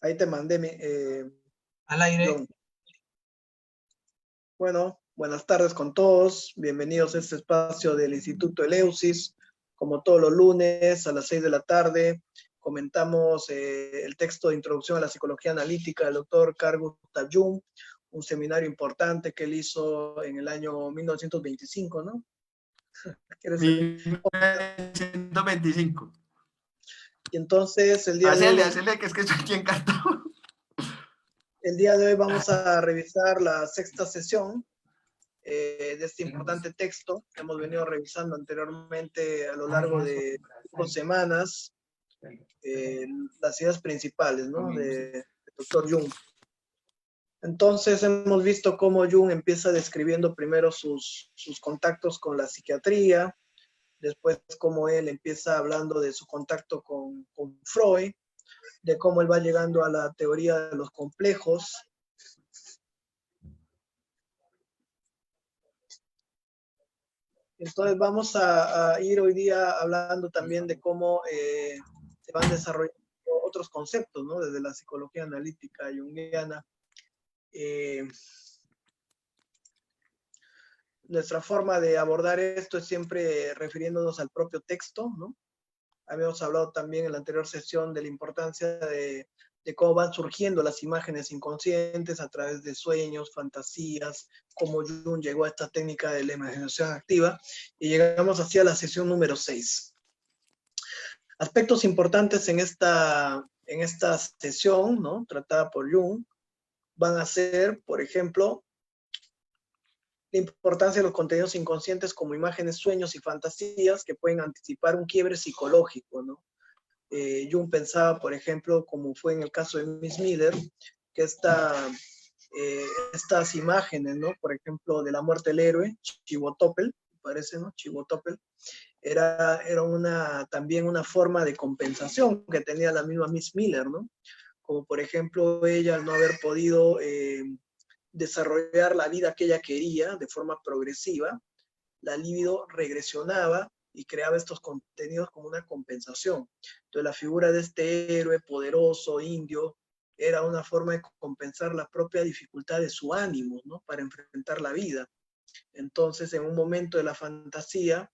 Ahí te mandé, Al aire. John. Bueno, buenas tardes con todos. Bienvenidos a este espacio del Instituto Eleusis. Como todos los lunes a las 6 de la tarde, comentamos el texto de Introducción a la Psicología Analítica del doctor Carl Gustav Jung, un seminario importante que él hizo en el año 1925, ¿no? 1925. Y entonces el día Hacele, de hoy, que es que estoy aquí encantado. el día de hoy vamos a revisar la sexta sesión de este importante texto que hemos venido revisando anteriormente a lo largo de 2 semanas, las ideas principales, ¿no?, del doctor Jung. Entonces hemos visto cómo Jung empieza describiendo primero sus contactos con la psiquiatría, después cómo él empieza hablando de su contacto con Freud, de cómo él va llegando a la teoría de los complejos. Entonces vamos a ir hoy día hablando también de cómo se van desarrollando otros conceptos, ¿no?, desde la psicología analítica junguiana. Nuestra forma de abordar esto es siempre refiriéndonos al propio texto, ¿no? Habíamos hablado también en la anterior sesión de la importancia de cómo van surgiendo las imágenes inconscientes a través de sueños, fantasías, cómo Jung llegó a esta técnica de la imaginación activa, y llegamos así a la sesión número 6. Aspectos importantes en esta sesión, ¿no?, tratada por Jung, van a ser, por ejemplo, la importancia de los contenidos inconscientes como imágenes, sueños y fantasías que pueden anticipar un quiebre psicológico, ¿no? Jung pensaba, por ejemplo, como fue en el caso de Miss Miller, que estas imágenes, ¿no?, por ejemplo, de la muerte del héroe, Chivotopel, parece, ¿no?, Chivotopel, era también una forma de compensación que tenía la misma Miss Miller, ¿no? Como por ejemplo ella, al no haber podido desarrollar la vida que ella quería de forma progresiva, la libido regresionaba y creaba estos contenidos como una compensación. Entonces la figura de este héroe poderoso, indio, era una forma de compensar la propia dificultad de su ánimo, ¿no?, para enfrentar la vida. Entonces, en un momento de la fantasía,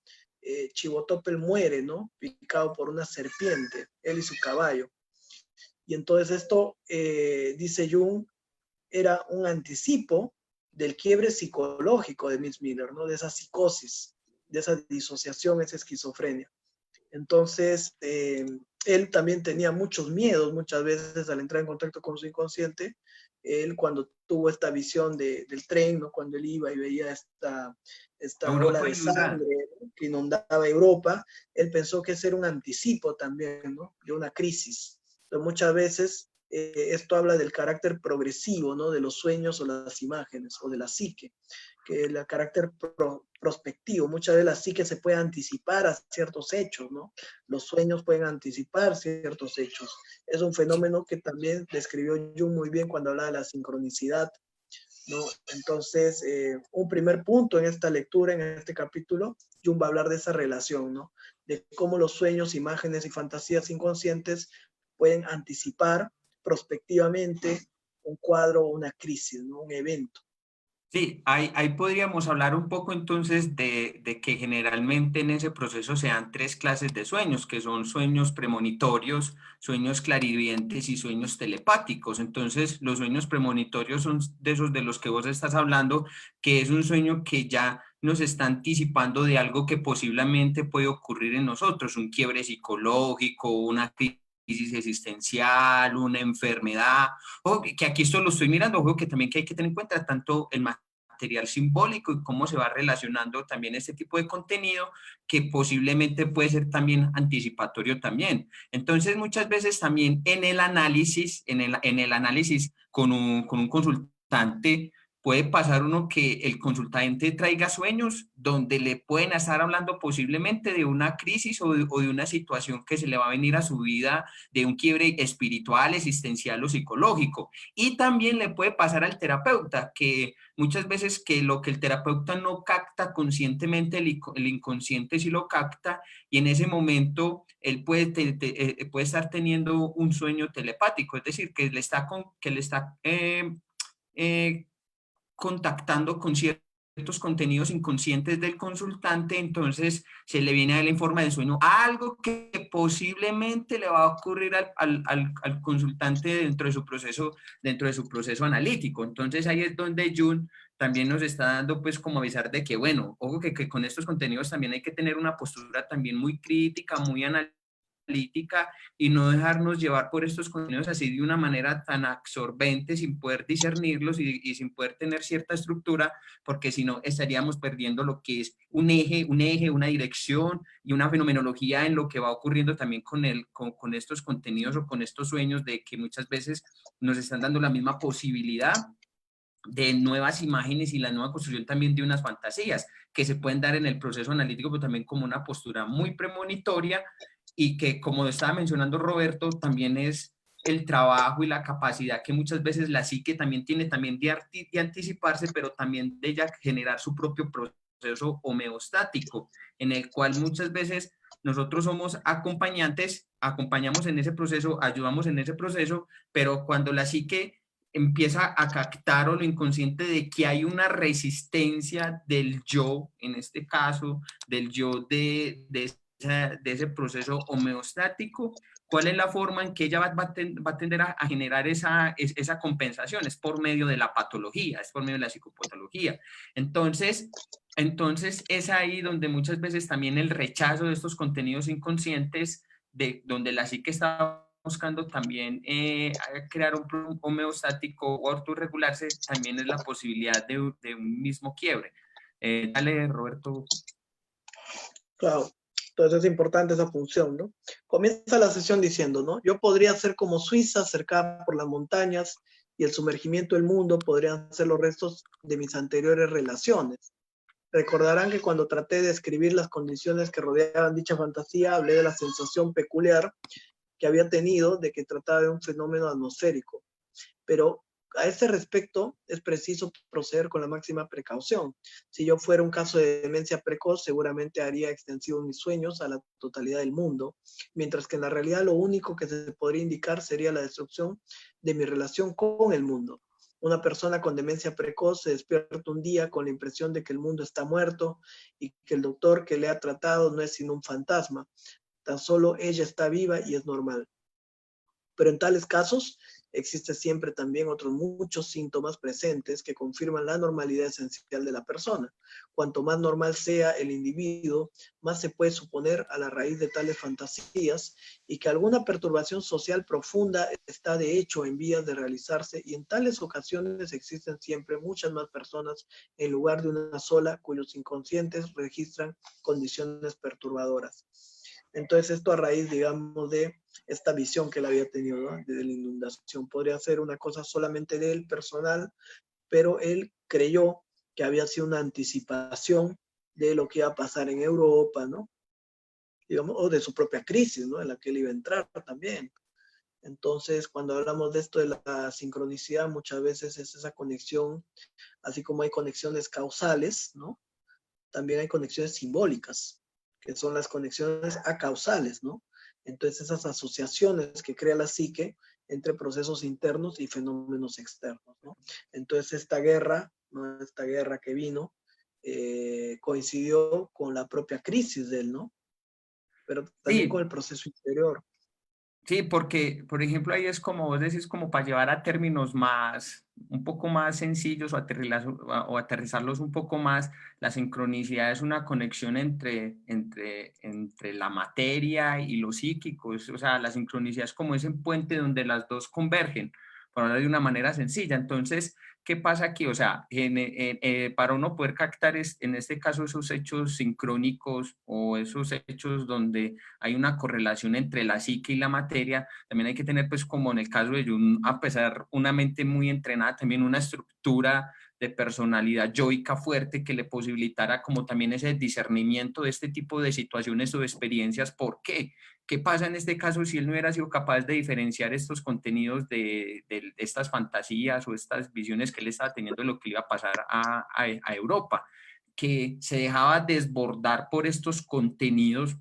Chivotopel muere, ¿no?, picado por una serpiente, él y su caballo. Y entonces esto, dice Jung, era un anticipo del quiebre psicológico de Miss Miller, ¿no?, de esa psicosis, de esa disociación, esa esquizofrenia. Entonces, él también tenía muchos miedos, muchas veces al entrar en contacto con su inconsciente. Él, cuando tuvo esta visión del tren, ¿no?, cuando él iba y veía esta ola de sangre, ¿no?, que inundaba Europa, él pensó que ese era un anticipo también, ¿no?, de una crisis. Entonces, muchas veces esto habla del carácter progresivo, ¿no?, de los sueños o las imágenes, o de la psique, que el carácter prospectivo. Muchas veces la psique se puede anticipar a ciertos hechos, ¿no? Los sueños pueden anticipar ciertos hechos. Es un fenómeno que también describió Jung muy bien cuando hablaba de la sincronicidad, ¿no? Entonces, un primer punto en esta lectura, en este capítulo, Jung va a hablar de esa relación, ¿no?, de cómo los sueños, imágenes y fantasías inconscientes pueden anticipar prospectivamente un cuadro o una crisis, ¿no?, un evento. Sí, ahí podríamos hablar un poco entonces de que generalmente en ese proceso se dan 3 clases de sueños, que son sueños premonitorios, sueños clarividentes y sueños telepáticos. Entonces, los sueños premonitorios son de esos de los que vos estás hablando, que es un sueño que ya nos está anticipando de algo que posiblemente puede ocurrir en nosotros, un quiebre psicológico, una crisis existencial, una enfermedad. Ojo, que aquí esto lo estoy mirando, ojo, que también que hay que tener en cuenta tanto el material simbólico y cómo se va relacionando también este tipo de contenido, que posiblemente puede ser también anticipatorio también. Entonces, muchas veces también en el análisis con un consultante, puede pasar uno que el consultante traiga sueños donde le pueden estar hablando posiblemente de una crisis o de una situación que se le va a venir a su vida, de un quiebre espiritual, existencial o psicológico. Y también le puede pasar al terapeuta, que muchas veces que lo que el terapeuta no capta conscientemente, el inconsciente sí lo capta, y en ese momento él puede estar teniendo un sueño telepático, es decir, que le está, eh, contactando con ciertos contenidos inconscientes del consultante, entonces se le viene a él en forma de sueño algo que posiblemente le va a ocurrir al consultante dentro de su proceso analítico. Entonces ahí es donde Jung también nos está dando pues como avisar de que, bueno, ojo que con estos contenidos también hay que tener una postura también muy crítica, muy analítica, y no dejarnos llevar por estos contenidos así de una manera tan absorbente, sin poder discernirlos y sin poder tener cierta estructura, porque si no estaríamos perdiendo lo que es una dirección y una fenomenología en lo que va ocurriendo también con estos contenidos o con estos sueños, de que muchas veces nos están dando la misma posibilidad de nuevas imágenes y la nueva construcción también de unas fantasías que se pueden dar en el proceso analítico, pero también como una postura muy premonitoria, y que, como estaba mencionando Roberto, también es el trabajo y la capacidad que muchas veces la psique también tiene también de anticiparse, pero también de ella generar su propio proceso homeostático, en el cual muchas veces nosotros somos acompañantes, acompañamos en ese proceso, ayudamos en ese proceso, pero cuando la psique empieza a captar, o lo inconsciente, de que hay una resistencia del yo, en este caso, del yo de ese proceso homeostático, ¿cuál es la forma en que ella va a tender a generar esa compensación? Es por medio de la patología, es por medio de la psicopatología. Entonces es ahí donde muchas veces también el rechazo de estos contenidos inconscientes, donde la psique está buscando también crear un homeostático o autorregularse, también es la posibilidad de un mismo quiebre. Dale, Roberto. Claro. Entonces es importante esa función, ¿no? Comienza la sesión diciendo, ¿no? Yo podría ser como Suiza, cercada por las montañas, y el sumergimiento del mundo podrían ser los restos de mis anteriores relaciones. Recordarán que cuando traté de escribir las condiciones que rodeaban dicha fantasía, hablé de la sensación peculiar que había tenido de que trataba de un fenómeno atmosférico. Pero a este respecto es preciso proceder con la máxima precaución. Si yo fuera un caso de demencia precoz, seguramente haría extensivos mis sueños a la totalidad del mundo, mientras que en la realidad lo único que se podría indicar sería la destrucción de mi relación con el mundo. Una persona con demencia precoz se despierta un día con la impresión de que el mundo está muerto y que el doctor que le ha tratado no es sino un fantasma. Tan solo ella está viva y es normal. Pero en tales casos existe siempre también otros muchos síntomas presentes que confirman la normalidad esencial de la persona. Cuanto más normal sea el individuo, más se puede suponer a la raíz de tales fantasías, y que alguna perturbación social profunda está de hecho en vías de realizarse, y en tales ocasiones existen siempre muchas más personas en lugar de una sola cuyos inconscientes registran condiciones perturbadoras. Entonces esto a raíz, digamos, de esta visión que él había tenido, ¿no? De la inundación. Podría ser una cosa solamente de él, personal, pero él creyó que había sido una anticipación de lo que iba a pasar en Europa, ¿no? Digamos, o de su propia crisis, ¿no? En la que él iba a entrar también. Entonces, cuando hablamos de esto de la sincronicidad, muchas veces es esa conexión, así como hay conexiones causales, ¿no? También hay conexiones simbólicas, que son las conexiones acausales, ¿no? Entonces, esas asociaciones que crea la psique entre procesos internos y fenómenos externos, ¿no? Entonces, esta guerra, ¿no? Esta guerra que vino, coincidió con la propia crisis de él, ¿no? Pero también con Sí, el proceso interior. sí, porque, por ejemplo, ahí es como vos decís, como para llevar a términos un poco más sencillos, o aterrizarlos un poco más. La sincronicidad es una conexión entre la materia y lo psíquico. O sea, la sincronicidad es como ese puente donde las dos convergen, por hablar de una manera sencilla. Entonces, ¿qué pasa aquí? O sea, para uno poder captar, en este caso, esos hechos sincrónicos, o esos hechos donde hay una correlación entre la psique y la materia, también hay que tener, pues como en el caso de Jung, a pesar una mente muy entrenada, también una estructura de personalidad yoica fuerte que le posibilitara como también ese discernimiento de este tipo de situaciones o de experiencias. ¿Por qué? ¿Qué pasa en este caso si él no hubiera sido capaz de diferenciar estos contenidos de estas fantasías o estas visiones que él estaba teniendo de lo que le iba a pasar a Europa? Que se dejaba desbordar por estos contenidos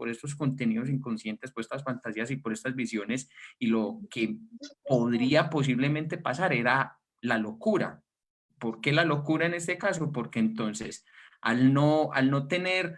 inconscientes, por estas fantasías y por estas visiones, y lo que podría posiblemente pasar era la locura. ¿Por qué la locura en este caso? Porque entonces, al no tener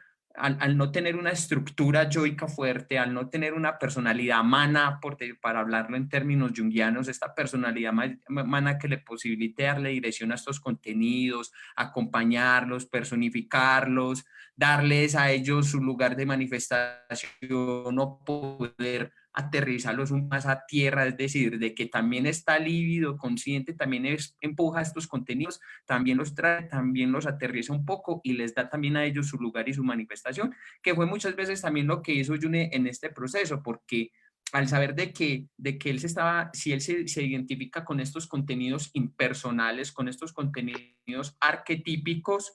una estructura yoica fuerte, al no tener una personalidad mana, para hablarlo en términos junguianos, esta personalidad mana que le posibilite darle dirección a estos contenidos, acompañarlos, personificarlos, darles a ellos su lugar de manifestación o poder aterrizarlos un más a tierra, es decir, de que también está lívido, consciente, también empuja estos contenidos, también los trae, también los aterriza un poco y les da también a ellos su lugar y su manifestación, que fue muchas veces también lo que hizo June en este proceso, porque al saber de que él si él se identifica con estos contenidos impersonales, con estos contenidos arquetípicos,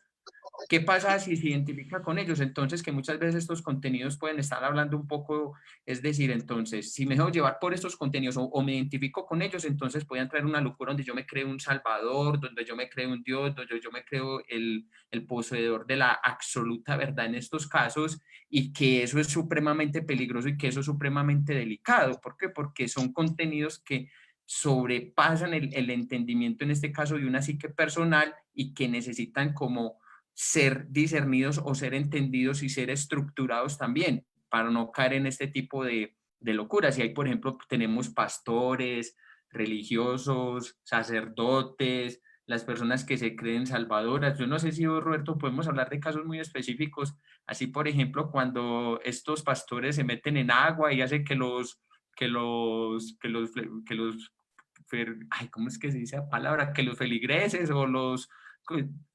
¿qué pasa si se identifica con ellos? Entonces, que muchas veces estos contenidos pueden estar hablando un poco, es decir, entonces, si me dejo llevar por estos contenidos o me identifico con ellos, entonces puede entrar una locura donde yo me creo un salvador, donde yo me creo un Dios, donde yo me creo el poseedor de la absoluta verdad en estos casos, y que eso es supremamente peligroso y que eso es supremamente delicado. ¿Por qué? Porque son contenidos que sobrepasan el entendimiento, en este caso, de una psique personal y que necesitan como ser discernidos o ser entendidos y ser estructurados también, para no caer en este tipo de locuras. Y ahí, por ejemplo, tenemos pastores, religiosos, sacerdotes, las personas que se creen salvadoras. Yo no sé si vos, Roberto, podemos hablar de casos muy específicos, así por ejemplo, cuando estos pastores se meten en agua y hacen ay, ¿cómo es que se dice la palabra? Que los feligreses o los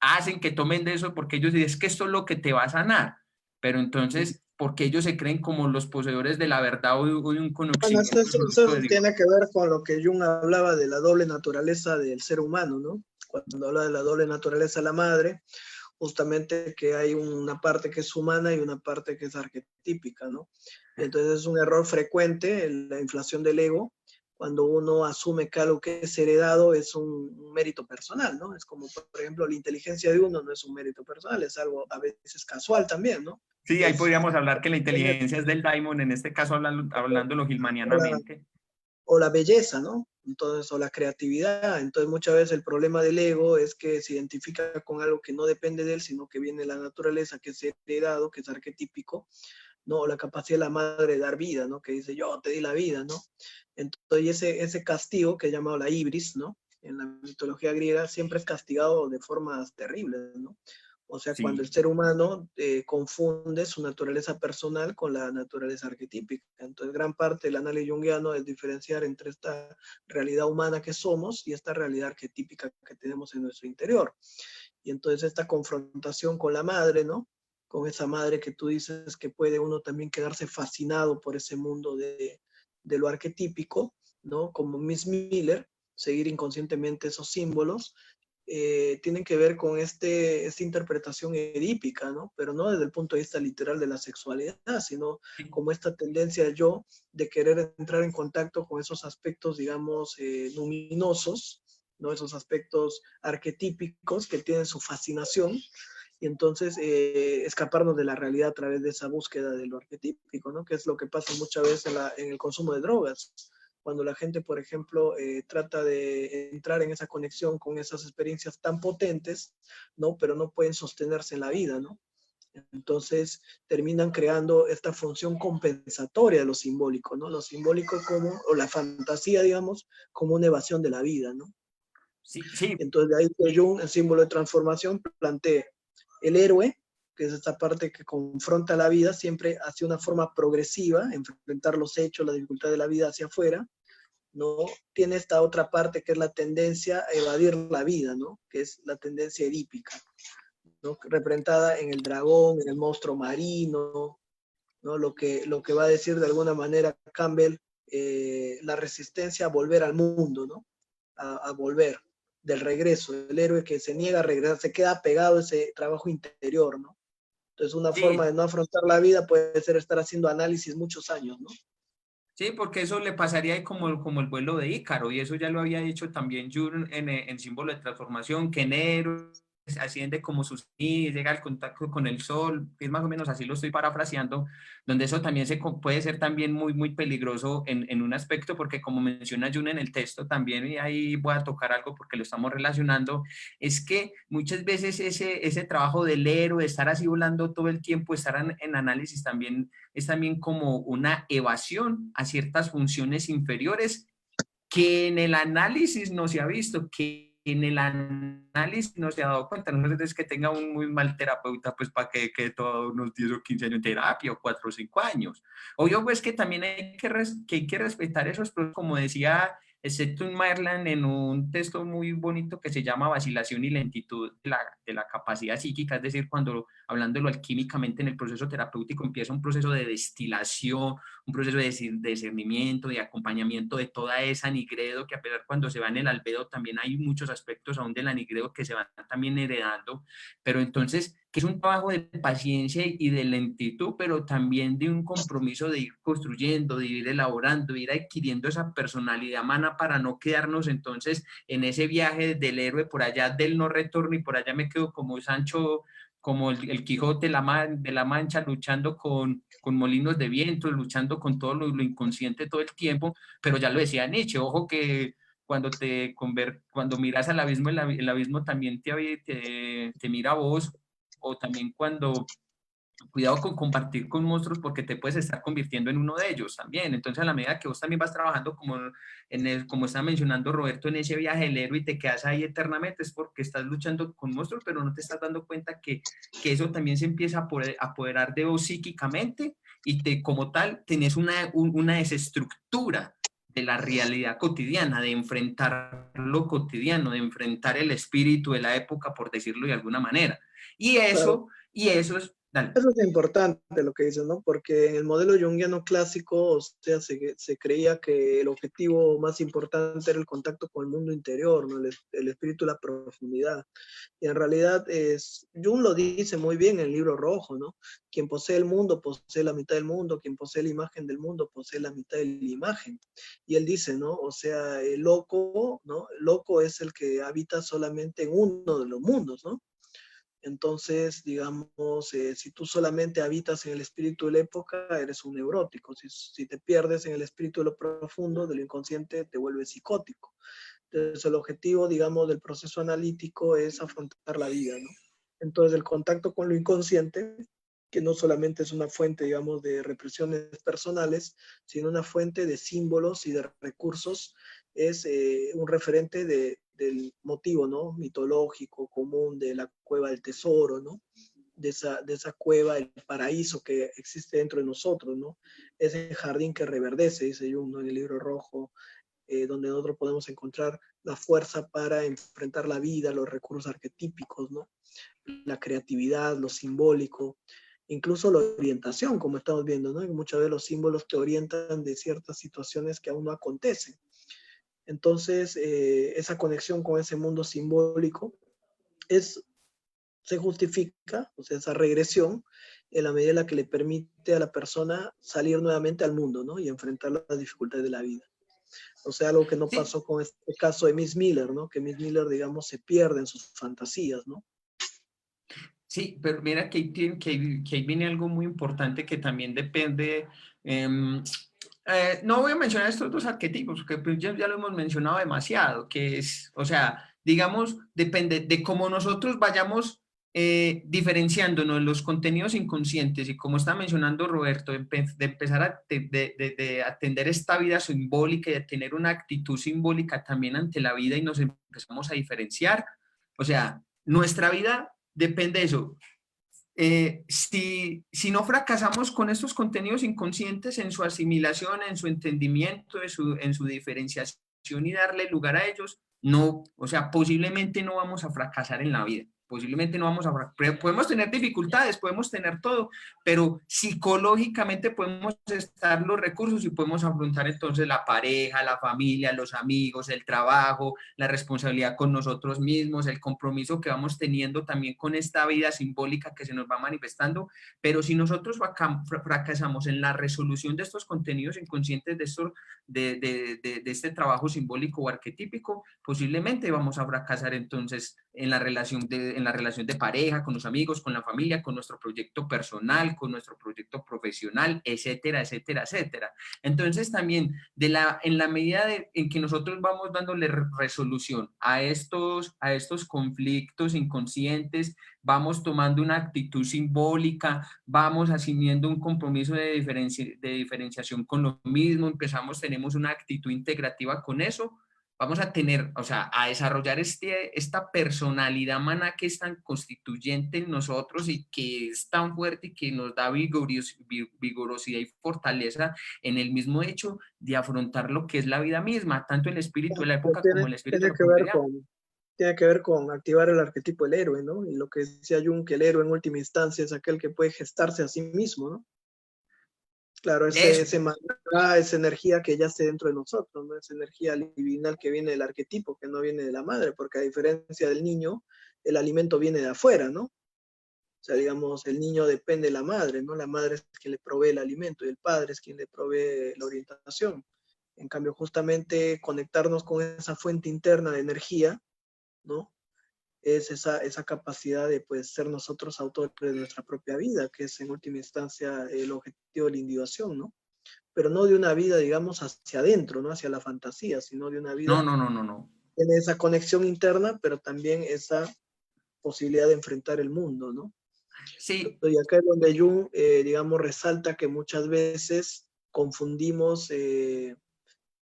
hacen que tomen de eso porque ellos dicen, es que esto es lo que te va a sanar. Pero entonces, ¿por qué ellos se creen como los poseedores de la verdad o de un Bueno, conocimiento eso tiene que ver con lo que Jung hablaba de la doble naturaleza del ser humano, ¿no? Cuando habla de la doble naturaleza de la madre, justamente que hay una parte que es humana y una parte que es arquetípica, ¿no? Y entonces es un error frecuente la inflación del ego, cuando uno asume que algo que es heredado es un mérito personal, ¿no? Es como, por ejemplo, la inteligencia de uno no es un mérito personal, es algo a veces casual también, ¿no? Sí, ahí Es, podríamos hablar que la inteligencia es del daimon, en este caso hablándolo gilmanianamente. o la belleza, ¿no? Entonces, o la creatividad. Entonces, muchas veces el problema del ego es que se identifica con algo que no depende de él, sino que viene de la naturaleza, que es heredado, que es arquetípico, ¿no? O la capacidad de la madre de dar vida, ¿no? Que dice, yo te di la vida, ¿no? Entonces, ese castigo, que es llamado la ibris, ¿no? En la mitología griega, siempre es castigado de formas terribles, ¿no? O sea, cuando Sí, el ser humano confunde su naturaleza personal con la naturaleza arquetípica. Entonces, gran parte del análisis junguiano es diferenciar entre esta realidad humana que somos y esta realidad arquetípica que tenemos en nuestro interior. Y entonces esta confrontación con la madre, ¿no? Con esa madre que tú dices que puede uno también quedarse fascinado por ese mundo de lo arquetípico, ¿no? Como Miss Miller, seguir inconscientemente esos símbolos, tienen que ver con esta interpretación edípica, ¿no? Pero no desde el punto de vista literal de la sexualidad, sino sí, como esta tendencia yo de querer entrar en contacto con esos aspectos, digamos, luminosos, ¿no? Esos aspectos arquetípicos que tienen su fascinación, y entonces escaparnos de la realidad a través de esa búsqueda de lo arquetípico, ¿no? Que es lo que pasa muchas veces en el consumo de drogas. Cuando la gente, por ejemplo, trata de entrar en esa conexión con esas experiencias tan potentes, ¿no? Pero no pueden sostenerse en la vida, ¿no? Entonces terminan creando esta función compensatoria de lo simbólico, ¿no? Lo simbólico como, o la fantasía, digamos, como una evasión de la vida, ¿no? sí, sí, Entonces de ahí que Jung, el símbolo de transformación, plantea el héroe, que es esta parte que confronta la vida siempre hacia una forma progresiva, enfrentar los hechos, la dificultad de la vida hacia afuera, ¿no? Tiene esta otra parte que es la tendencia a evadir la vida, ¿no? Que es la tendencia edípica, ¿no? Representada en el dragón, en el monstruo marino, ¿no? Lo que va a decir de alguna manera Campbell, la resistencia a volver al mundo, ¿no? A volver, del regreso, el héroe que se niega a regresar, se queda pegado a ese trabajo interior, ¿no? Entonces una forma Sí, de no afrontar la vida puede ser estar haciendo análisis muchos años, ¿no? sí, porque eso le pasaría ahí como el vuelo de Ícaro, y eso ya lo había dicho también Jung en Símbolo de Transformación, que enero asciende como sus y llega al contacto con el sol, es más o menos así lo estoy parafraseando, donde eso también puede ser también muy peligroso en un aspecto, porque como menciona Jung en el texto también, y ahí voy a tocar algo porque lo estamos relacionando, es que muchas veces ese trabajo del héroe, de estar así volando todo el tiempo, estar en análisis también es también como una evasión a ciertas funciones inferiores que en el análisis no se ha visto, que en el análisis no se ha dado cuenta. No es que tenga un muy mal terapeuta, pues para que quede todos unos 10 o 15 años en terapia, o 4 o 5 años. Obvio, pues que también hay que respetar esos, como decía Seth Merland en un texto muy bonito que se llama Vacilación y lentitud de la capacidad psíquica, es decir, cuando hablándolo alquímicamente en el proceso terapéutico empieza un proceso de destilación, un proceso de discernimiento, de acompañamiento de toda esa nigredo, que a pesar cuando se va en el albedo también hay muchos aspectos aún del anigredo que se van también heredando, pero entonces que es un trabajo de paciencia y de lentitud, pero también de un compromiso de ir construyendo, de ir elaborando, de ir adquiriendo esa personalidad humana para no quedarnos entonces en ese viaje del héroe por allá del no retorno y por allá me quedo como Sancho, como el Quijote de la Mancha luchando con molinos de viento, luchando con todo lo inconsciente todo el tiempo, pero ya lo decía Nietzsche, ojo que cuando miras al abismo, el abismo también te mira a vos, o también cuando cuidado con compartir con monstruos porque te puedes estar convirtiendo en uno de ellos también. Entonces, a la medida que vos también vas trabajando como está mencionando Roberto, en ese viaje del héroe y te quedas ahí eternamente, es porque estás luchando con monstruos, pero no te estás dando cuenta que eso también se empieza a apoderar de vos psíquicamente y como tal tenés una desestructura de la realidad cotidiana, de enfrentar lo cotidiano, de enfrentar el espíritu de la época, por decirlo de alguna manera. Y Claro. eso, y eso es, dale. Eso es importante lo que dices, ¿no? Porque en el modelo junguiano clásico, o sea, se creía que el objetivo más importante era el contacto con el mundo interior, ¿no? El espíritu, la profundidad. Y en realidad Jung lo dice muy bien en el libro rojo, ¿no? Quien posee el mundo posee la mitad del mundo, quien posee la imagen del mundo posee la mitad de la imagen. Y él dice, ¿no? O sea, el loco, ¿no? El loco es el que habita solamente en uno de los mundos, ¿no? Entonces, digamos, si tú solamente habitas en el espíritu de la época, eres un neurótico. Si te pierdes en el espíritu de lo profundo, de lo inconsciente, te vuelves psicótico. Entonces, el objetivo, digamos, del proceso analítico es afrontar la vida, ¿no? Entonces, el contacto con lo inconsciente, que no solamente es una fuente, digamos, de represiones personales, sino una fuente de símbolos y de recursos, es un referente del motivo, ¿no? Mitológico, común, de la cueva del tesoro, ¿no? De esa cueva, el paraíso que existe dentro de nosotros, ¿no? Ese jardín que reverdece, dice Jung, ¿no? En el libro rojo, donde nosotros podemos encontrar la fuerza para enfrentar la vida, los recursos arquetípicos, ¿no? La creatividad, lo simbólico, incluso la orientación, como estamos viendo, ¿no? Y muchas veces los símbolos te orientan de ciertas situaciones que aún no acontecen. Entonces, esa conexión con ese mundo simbólico se justifica, o sea, esa regresión, en la medida en la que le permite a la persona salir nuevamente al mundo, ¿no? Y enfrentar las dificultades de la vida. O sea, algo que no Sí, pasó con este caso de Miss Miller, ¿no? Que Miss Miller, digamos, se pierde en sus fantasías, ¿no? sí, pero mira que ahí viene algo muy importante que también depende. em, no voy a mencionar estos dos arquetipos, porque pues ya lo hemos mencionado demasiado, que es, o sea, digamos, depende de cómo nosotros vayamos diferenciándonos los contenidos inconscientes y como está mencionando Roberto, de empezar de atender esta vida simbólica y de tener una actitud simbólica también ante la vida y nos empezamos a diferenciar. O sea, nuestra vida depende de eso. Si no fracasamos con estos contenidos inconscientes en su asimilación, en su entendimiento, en su diferenciación y darle lugar a ellos, no, o sea, posiblemente no vamos a fracasar en la vida. posiblemente no vamos a, podemos tener dificultades, podemos tener todo, pero psicológicamente podemos estar los recursos y podemos afrontar entonces la pareja, la familia, los amigos, el trabajo, la responsabilidad con nosotros mismos, el compromiso que vamos teniendo también con esta vida simbólica que se nos va manifestando. Pero si nosotros fracasamos en la resolución de estos contenidos inconscientes, de este trabajo simbólico o arquetípico, posiblemente vamos a fracasar entonces en la relación de pareja, con los amigos, con la familia, con nuestro proyecto personal, con nuestro proyecto profesional, etcétera, etcétera, etcétera. Entonces también en la medida en que nosotros vamos dándole resolución a estos conflictos inconscientes, vamos tomando una actitud simbólica, vamos asumiendo un compromiso de diferenciación con lo mismo, tenemos una actitud integrativa con eso, vamos a tener, o sea, a desarrollar esta personalidad humana que es tan constituyente en nosotros y que es tan fuerte y que nos da vigorosidad y fortaleza en el mismo hecho de afrontar lo que es la vida misma, tanto el espíritu de la época como el espíritu de la prosperidad. Tiene que ver con activar el arquetipo del héroe, ¿no? Y lo que decía Jung, que el héroe en última instancia es aquel que puede gestarse a sí mismo, ¿no? Claro, esa energía que yace dentro de nosotros, ¿no? Esa energía divinal que viene del arquetipo, que no viene de la madre, porque a diferencia del niño, el alimento viene de afuera, ¿no? O sea, digamos, el niño depende de la madre, ¿no? La madre es quien le provee el alimento y el padre es quien le provee la orientación. En cambio, justamente conectarnos con esa fuente interna de energía, ¿no? Es esa capacidad de pues, ser nosotros autores de nuestra propia vida, que es en última instancia el objetivo de la individuación, ¿no? Pero no de una vida, digamos, hacia adentro, ¿no? Hacia la fantasía, sino de una vida No. en esa conexión interna, pero también esa posibilidad de enfrentar el mundo, ¿no? Sí. Y acá es donde Jung, digamos, resalta que muchas veces confundimos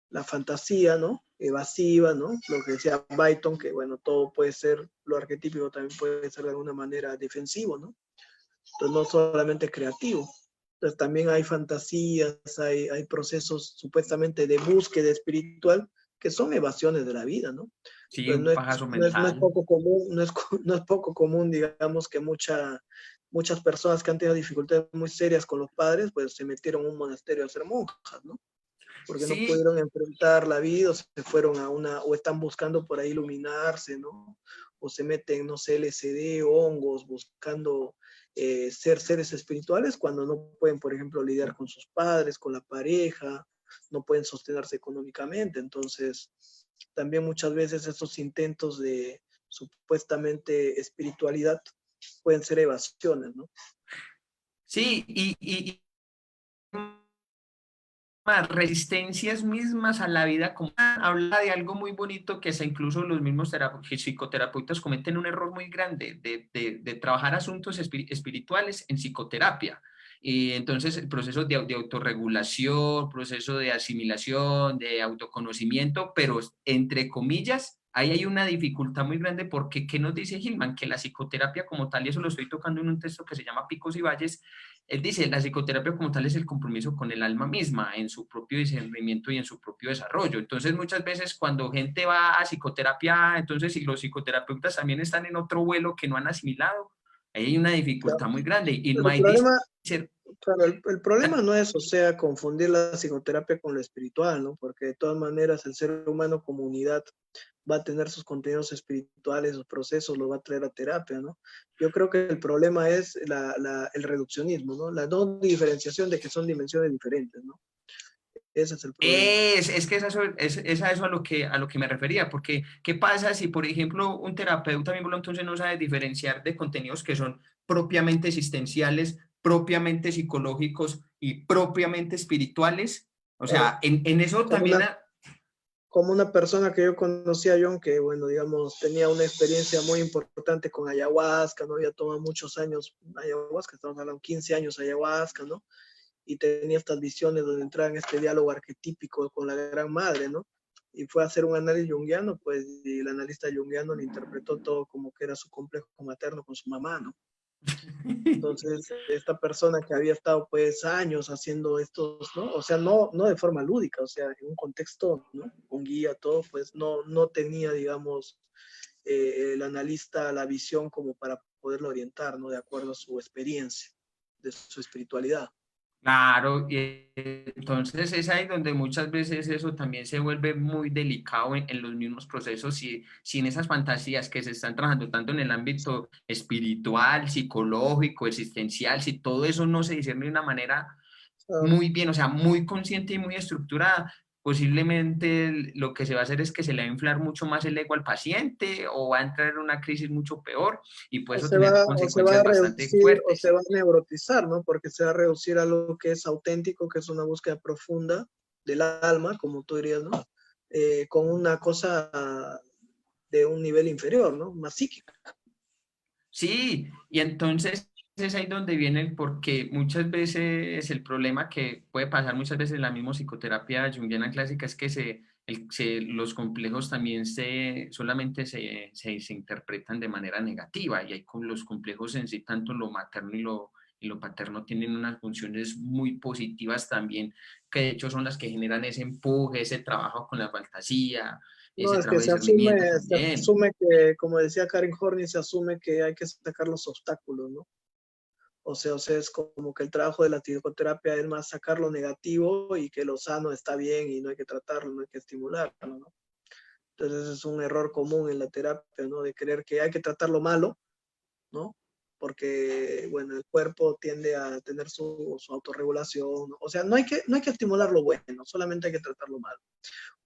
la fantasía, ¿no? Evasiva, ¿no? Lo que decía Byton, que bueno, todo puede ser, lo arquetípico también puede ser de alguna manera defensivo, ¿no? Entonces no solamente creativo. Entonces también hay fantasías, hay procesos supuestamente de búsqueda espiritual que son evasiones de la vida, ¿no? Sí, un pajazo No es mental. poco común, no es poco común, digamos, que muchas personas que han tenido dificultades muy serias con los padres, pues se metieron a un monasterio a ser monjas, ¿no? Porque no Sí, pudieron enfrentar la vida, o se fueron o están buscando por ahí iluminarse, ¿no? O se meten, no sé, LSD, hongos, buscando ser seres espirituales cuando no pueden, por ejemplo, lidiar con sus padres, con la pareja, no pueden sostenerse económicamente. Entonces, también muchas veces esos intentos de supuestamente espiritualidad pueden ser evasiones, ¿no? sí, y resistencias mismas a la vida como habla de algo muy bonito que incluso los mismos psicoterapeutas cometen un error muy grande de trabajar asuntos espirituales en psicoterapia. Y entonces el proceso de autorregulación, proceso de asimilación, de autoconocimiento, pero entre comillas, ahí hay una dificultad muy grande porque, ¿qué nos dice Hillman? Que la psicoterapia como tal, y eso lo estoy tocando en un texto que se llama Picos y Valles, él dice, la psicoterapia como tal es el compromiso con el alma misma, en su propio discernimiento y en su propio desarrollo. Entonces, muchas veces cuando gente va a psicoterapia, entonces si los psicoterapeutas también están en otro vuelo que no han asimilado, ahí hay una dificultad Claro. muy grande. Y no El hay problema, claro, el problema no es, o sea, confundir la psicoterapia con lo espiritual, ¿no? Porque de todas maneras el ser humano como unidad va a tener sus contenidos espirituales, sus procesos, lo va a traer a terapia, ¿no? Yo creo que el problema es el reduccionismo, ¿no? La no diferenciación de que son dimensiones diferentes, ¿no? Ese es el problema. Es que es a eso a lo que me refería, porque ¿qué pasa si, por ejemplo, un terapeuta mismo entonces no sabe diferenciar de contenidos que son propiamente existenciales, propiamente psicológicos y propiamente espirituales? O Claro, sea, en eso como también... una, como una persona que yo conocí a John, que, bueno, digamos, tenía una experiencia muy importante con ayahuasca, ¿no? Había tomado muchos años ayahuasca, estamos hablando 15 años ayahuasca, ¿no? Y tenía estas visiones donde entraba en este diálogo arquetípico con la gran madre, ¿no? Y fue a hacer un análisis junguiano, pues, y el analista junguiano le interpretó todo como que era su complejo materno con su mamá, ¿no? Entonces, esta persona que había estado pues años haciendo estos, ¿no? O sea, no de forma lúdica, o sea, en un contexto, ¿no? Con guía, todo, pues no tenía, digamos, el analista la visión como para poderlo orientar, ¿no? De acuerdo a su experiencia, de su espiritualidad. Claro, y entonces es ahí donde muchas veces eso también se vuelve muy delicado en los mismos procesos, si en esas fantasías que se están trabajando tanto en el ámbito espiritual, psicológico, existencial, si todo eso no se discierne de una manera Claro. muy bien, o sea, muy consciente y muy estructurada, posiblemente lo que se va a hacer es que se le va a inflar mucho más el ego al paciente o va a entrar en una crisis mucho peor y puede eso tener O se va consecuencias a bastante reducir o se fuertes. va a neurotizar, ¿no? Porque se va a reducir a lo que es auténtico, que es una búsqueda profunda del alma, como tú dirías, ¿no? Con una cosa de un nivel inferior, ¿no? Más psíquico. Sí, y entonces es ahí donde viene, porque muchas veces el problema que puede pasar muchas veces en la misma psicoterapia junguiana clásica es que los complejos también solamente se interpretan de manera negativa y hay con los complejos en sí, tanto lo materno y lo paterno tienen unas funciones muy positivas también, que de hecho son las que generan ese empuje, ese trabajo con la fantasía, No, ese es que trabajo de discernimiento se también. asume que, como decía Karen Horney, se asume que hay que sacar los obstáculos, ¿no? O sea, es como que el trabajo de la psicoterapia es más sacar lo negativo y que lo sano está bien y no hay que tratarlo, no hay que estimularlo, ¿no? Entonces es un error común en la terapia, ¿no? De creer que hay que tratar lo malo, ¿no? Porque, bueno, el cuerpo tiende a tener su autorregulación, ¿no? O sea, no hay que estimular lo bueno, solamente hay que tratar lo malo.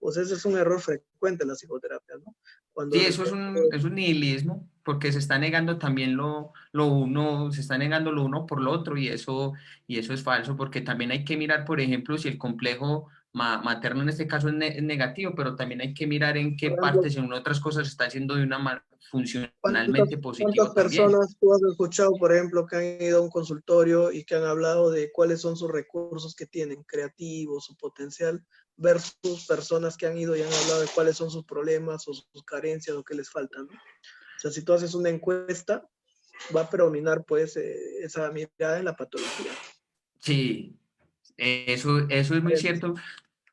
O sea, ese es un error frecuente en la psicoterapia, ¿no? Cuando Sí, realmente, es un nihilismo, porque se está negando también lo uno, se está negando lo uno por lo otro, y eso es falso, porque también hay que mirar, por ejemplo, si el complejo materno en este caso es negativo, pero también hay que mirar en qué por ejemplo, partes, en otras cosas se está haciendo de una manera funcionalmente ¿cuántas positiva también. personas tú has escuchado, por ejemplo, que han ido a un consultorio y que han hablado de cuáles son sus recursos que tienen, creativos, su potencial, versus personas que han ido y han hablado de cuáles son sus problemas o sus carencias o qué les falta, ¿no? O sea, si tú haces una encuesta, va a predominar pues esa mirada en la patología. Sí, eso es muy cierto.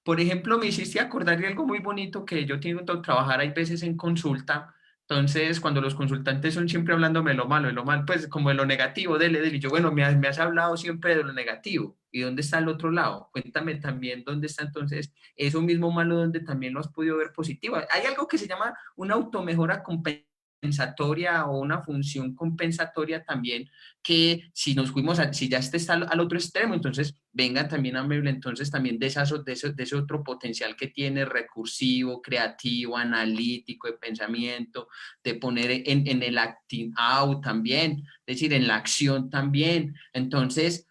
Por ejemplo, me hiciste acordar de algo muy bonito que yo tengo que trabajar, hay veces en consulta. Entonces, cuando los consultantes son siempre hablándome de lo malo, pues como de lo negativo, dele. Y yo, bueno, me has hablado siempre de lo negativo. ¿Y dónde está el otro lado? Cuéntame también dónde está entonces eso mismo malo donde también lo has podido ver positivo. Hay algo que se llama una automejora compensatoria o una función compensatoria también, que si nos fuimos, si ya este está al otro extremo, entonces venga también a Mable, entonces también de ese otro potencial que tiene recursivo, creativo, analítico, de pensamiento, de poner en el acting out también, es decir, en la acción también. Entonces,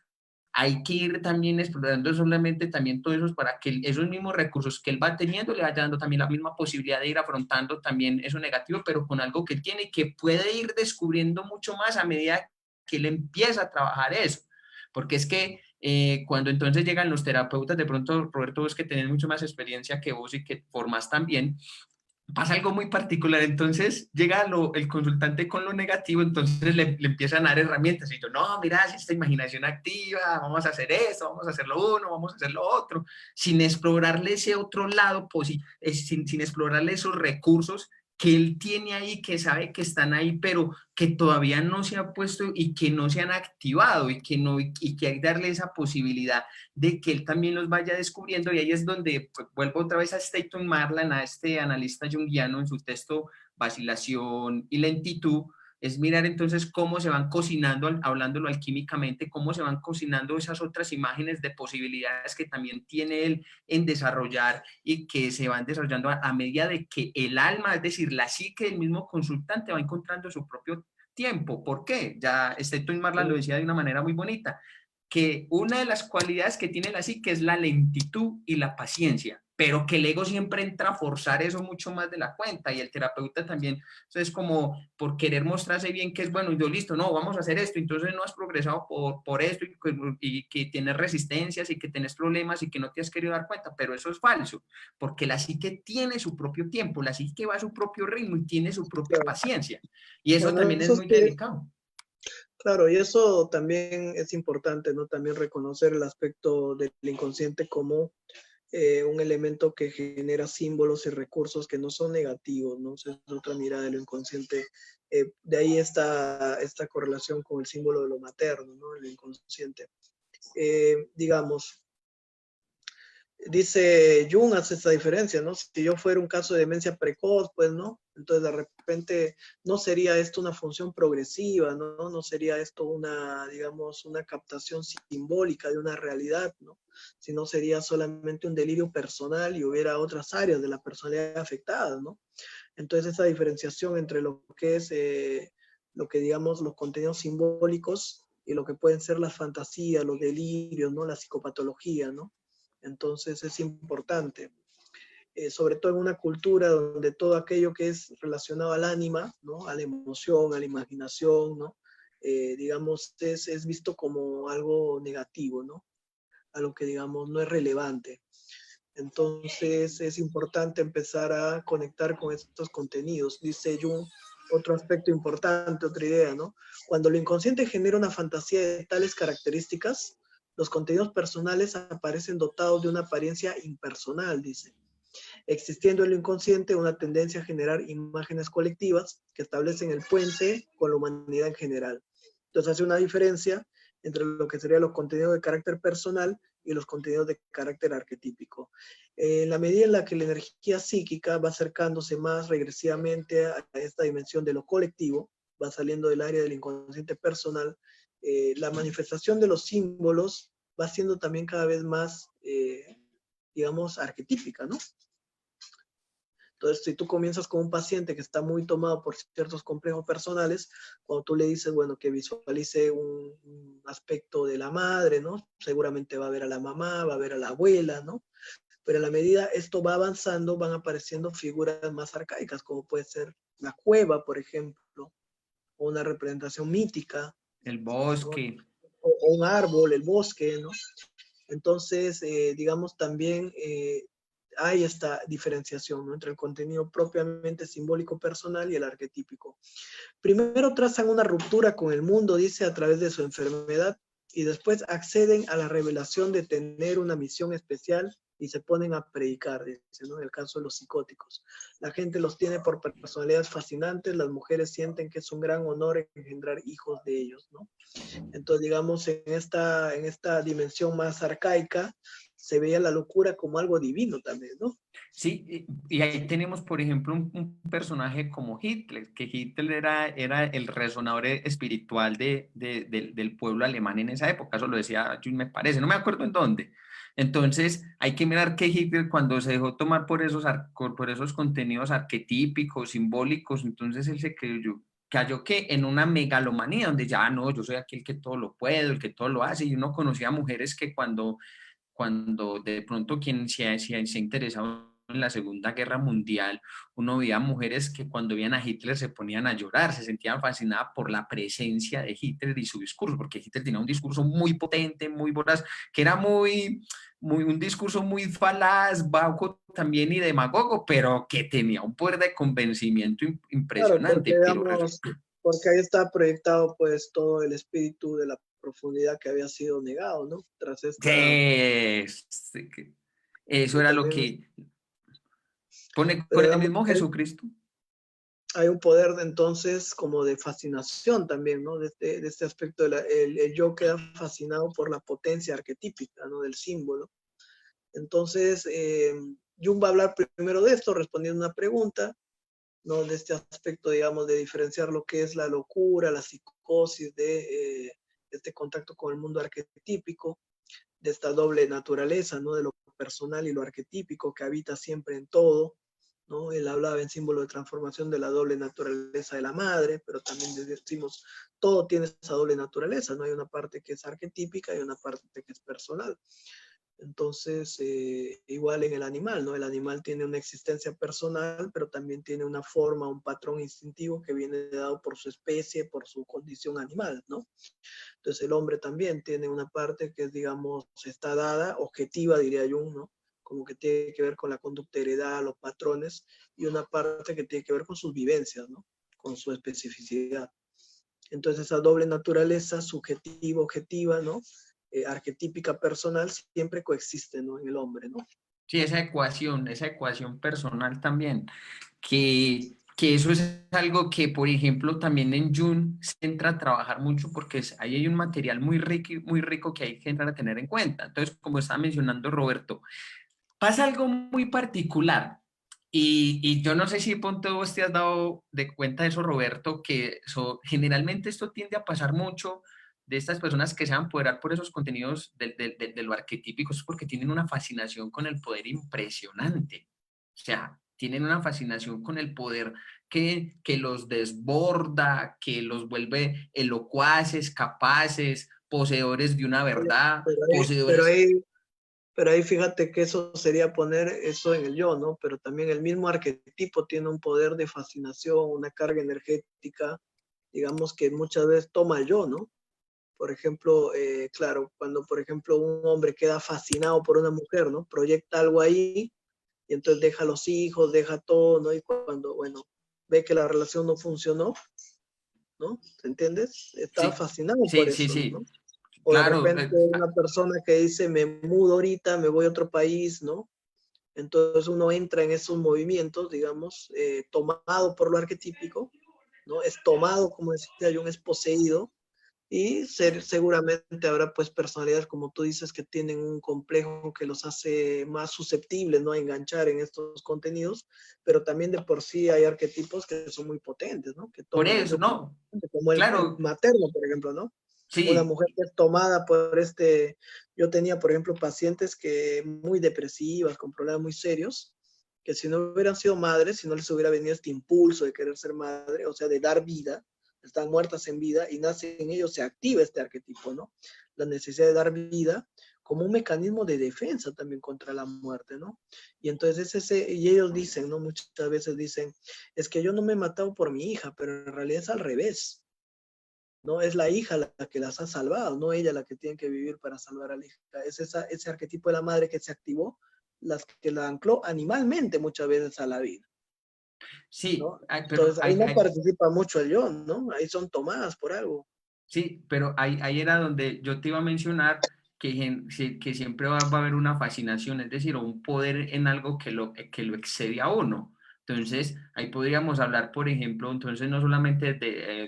hay que ir también explorando solamente también todos esos para que esos mismos recursos que él va teniendo le vaya dando también la misma posibilidad de ir afrontando también eso negativo, pero con algo que él tiene y que puede ir descubriendo mucho más a medida que él empieza a trabajar eso. Porque es que cuando entonces llegan los terapeutas, de pronto, Roberto, vos que tenés mucho más experiencia que vos y que formas también, pasa algo muy particular, entonces llega el consultante con lo negativo, entonces le empiezan a dar herramientas y yo, no, mira, si esta imaginación activa, vamos a hacer esto, vamos a hacer lo uno, vamos a hacer lo otro, sin explorarle ese otro lado, sin explorarle esos recursos que él tiene ahí, que sabe que están ahí, pero que todavía no se ha puesto y que no se han activado y que, no, y que hay que darle esa posibilidad de que él también los vaya descubriendo y ahí es donde pues, vuelvo otra vez a Staton Marlan, a este analista junguiano en su texto Vacilación y Lentitud, es mirar entonces cómo se van cocinando, hablándolo alquímicamente, cómo se van cocinando esas otras imágenes de posibilidades que también tiene él en desarrollar y que se van desarrollando a medida de que el alma, es decir, la psique del mismo consultante va encontrando su propio tiempo. ¿Por qué? Ya Staton Marlan lo decía de una manera muy bonita, que una de las cualidades que tiene la psique es la lentitud y la paciencia, pero que el ego siempre entra a forzar eso mucho más de la cuenta y el terapeuta también, entonces como por querer mostrarse bien que es bueno, y yo listo, no, vamos a hacer esto, entonces no has progresado por esto y que tienes resistencias y que tienes problemas y que no te has querido dar cuenta, pero eso es falso, porque la psique tiene su propio tiempo, la psique va a su propio ritmo y tiene su propia Claro. paciencia y eso Bueno, también es eso muy sí, delicado. claro, y eso también es importante, ¿no? También reconocer el aspecto del inconsciente como un elemento que genera símbolos y recursos que no son negativos, ¿no? O sea, es otra mirada de lo inconsciente. De ahí esta correlación con el símbolo de lo materno, ¿no? El inconsciente. Digamos, dice Jung, hace esta diferencia, ¿no? Si yo fuera un caso de demencia precoz, pues, ¿no? Entonces, de repente, no sería esto una función progresiva, ¿no? No sería esto una, digamos, una captación simbólica de una realidad, ¿no? Sino sería solamente un delirio personal y hubiera otras áreas de la personalidad afectadas, ¿no? Entonces, esa diferenciación entre lo que es, lo que digamos, los contenidos simbólicos y lo que pueden ser las fantasías, los delirios, ¿no? La psicopatología, ¿no? Entonces es importante, sobre todo en una cultura donde todo aquello que es relacionado al ánima, ¿no? A la emoción, a la imaginación, ¿no? Digamos, es visto como algo negativo, ¿no? Algo que, digamos, no es relevante. Entonces es importante empezar a conectar con estos contenidos. Dice Jung, otro aspecto importante, otra idea, ¿no? Cuando lo inconsciente genera una fantasía de tales características, los contenidos personales aparecen dotados de una apariencia impersonal, dice, existiendo en lo inconsciente una tendencia a generar imágenes colectivas que establecen el puente con la humanidad en general. Entonces hace una diferencia entre lo que serían los contenidos de carácter personal y los contenidos de carácter arquetípico. En la medida en la que la energía psíquica va acercándose más regresivamente a esta dimensión de lo colectivo, va saliendo del área del inconsciente personal, la manifestación de los símbolos va siendo también cada vez más, digamos, arquetípica, ¿no? Entonces, si tú comienzas con un paciente que está muy tomado por ciertos complejos personales, cuando tú le dices, bueno, que visualice un aspecto de la madre, ¿no? Seguramente va a ver a la mamá, va a ver a la abuela, ¿no? Pero a la medida esto va avanzando, van apareciendo figuras más arcaicas, como puede ser la cueva, por ejemplo, o una representación mítica, El ¿no? bosque. O un árbol, el bosque, ¿no? Entonces, digamos, también hay esta diferenciación, ¿no? Entre el contenido propiamente simbólico personal y el arquetípico. Primero trazan una ruptura con el mundo, dice, a través de su enfermedad, y después acceden a la revelación de tener una misión especial y se ponen a predicar, dice, ¿no? En el caso de los psicóticos. La gente los tiene por personalidades fascinantes, las mujeres sienten que es un gran honor engendrar hijos de ellos, ¿no? Entonces, digamos, en esta dimensión más arcaica, se veía la locura como algo divino también, ¿no? Sí, y ahí tenemos, por ejemplo, un personaje como Hitler, que Hitler era el resonador espiritual del pueblo alemán en esa época, eso lo decía Jung, me parece, no me acuerdo en dónde. Entonces, hay que mirar que Hitler, cuando se dejó tomar por esos contenidos arquetípicos, simbólicos, entonces él se cayó que en una megalomanía, donde ya no, yo soy aquel que todo lo puedo, el que todo lo hace, y uno conocía mujeres que cuando de pronto quien se ha interesado en la Segunda Guerra Mundial, uno veía mujeres que cuando veían a Hitler se ponían a llorar, se sentían fascinadas por la presencia de Hitler y su discurso, porque Hitler tenía un discurso muy potente, muy voraz, que era un discurso muy falaz, bajo también y demagogo, pero que tenía un poder de convencimiento Claro, porque, impresionante, pero digamos, porque ahí está proyectado pues todo el espíritu de la profundidad que había sido negado, ¿no? Tras esta, eso y era lo también, que pone pero con el digamos, mismo Jesucristo. hay un poder de, entonces como de fascinación también, ¿no? De este aspecto, el yo queda fascinado por la potencia arquetípica, ¿no? Del símbolo. Entonces, Jung va a hablar primero de esto, respondiendo una pregunta, ¿no? De este aspecto, digamos, de diferenciar lo que es la locura, la psicosis, de este contacto con el mundo arquetípico, de esta doble naturaleza, ¿no? De lo personal y lo arquetípico que habita siempre en todo, ¿no? Él hablaba en símbolo de transformación de la doble naturaleza de la madre, pero también decimos, todo tiene esa doble naturaleza, ¿no? Hay una parte que es arquetípica y una parte que es personal. Entonces, igual en el animal, ¿no? El animal tiene una existencia personal, pero también tiene una forma, un patrón instintivo que viene dado por su especie, por su condición animal, ¿no? Entonces, el hombre también tiene una parte que, digamos, está dada, objetiva, diría yo, ¿no? Como que tiene que ver con la conducta heredada, los patrones, y una parte que tiene que ver con sus vivencias, ¿no? Con su especificidad. Entonces, esa doble naturaleza, subjetiva, objetiva, ¿no? Arquetípica personal, siempre coexiste, ¿no? En el hombre, ¿no? Sí, esa ecuación personal también, que eso es algo que, por ejemplo, también en Jung se entra a trabajar mucho porque ahí hay un material muy rico que hay que entrar a tener en cuenta. Entonces, como estaba mencionando Roberto, pasa algo muy particular y yo no sé si ponte vos te has dado de cuenta de eso, Roberto, que generalmente esto tiende a pasar mucho de estas personas que se van a empoderar por esos contenidos de lo arquetípico, es porque tienen una fascinación con el poder impresionante. O sea, tienen una fascinación con el poder que los desborda, que los vuelve elocuaces, capaces, poseedores de una verdad, Pero ahí, pero poseedores. ahí, pero ahí fíjate que eso sería poner eso en el yo, ¿no? Pero también el mismo arquetipo tiene un poder de fascinación, una carga energética, digamos que muchas veces toma el yo, ¿no? Por ejemplo, claro, cuando por ejemplo un hombre queda fascinado por una mujer, ¿no? Proyecta algo ahí y entonces deja los hijos, deja todo, ¿no? Y cuando, bueno, ve que la relación no funcionó, ¿no? ¿Te entiendes? Estaba Sí, fascinado por sí, sí, eso, sí. ¿no? O de Claro, repente una persona que dice, me mudo ahorita, me voy a otro país, ¿no? Entonces uno entra en esos movimientos, digamos, tomado por lo arquetípico, ¿no? Es tomado, como decía yo, es poseído, y seguramente habrá pues personalidades, como tú dices, que tienen un complejo que los hace más susceptibles, ¿no? A enganchar en estos contenidos, pero también de por sí hay arquetipos que son muy potentes, ¿no? Que por toman el eso, yo no, completamente, como el claro, materno, por ejemplo, ¿no? Una sí, mujer que es tomada por yo tenía, por ejemplo, pacientes que muy depresivas, con problemas muy serios, que si no hubieran sido madres, si no les hubiera venido este impulso de querer ser madre, o sea, de dar vida, están muertas en vida y nace en ellos, se activa este arquetipo, ¿no? La necesidad de dar vida como un mecanismo de defensa también contra la muerte, ¿no? Y entonces y ellos dicen, ¿no? Muchas veces dicen, es que yo no me he matado por mi hija, pero en realidad es al revés, ¿no? Es la hija la que las ha salvado, no ella la que tiene que vivir para salvar a la hija. Es ese arquetipo de la madre que se activó, las que la ancló animalmente muchas veces a la vida, sí, ¿no? pero Entonces ahí no participa mucho el yo, ¿no? Ahí son tomadas por algo. sí, pero ahí era donde yo te iba a mencionar sí, que siempre va a haber una fascinación, es decir, o un poder en algo que lo excede a uno. Entonces, ahí podríamos hablar, por ejemplo, entonces no solamente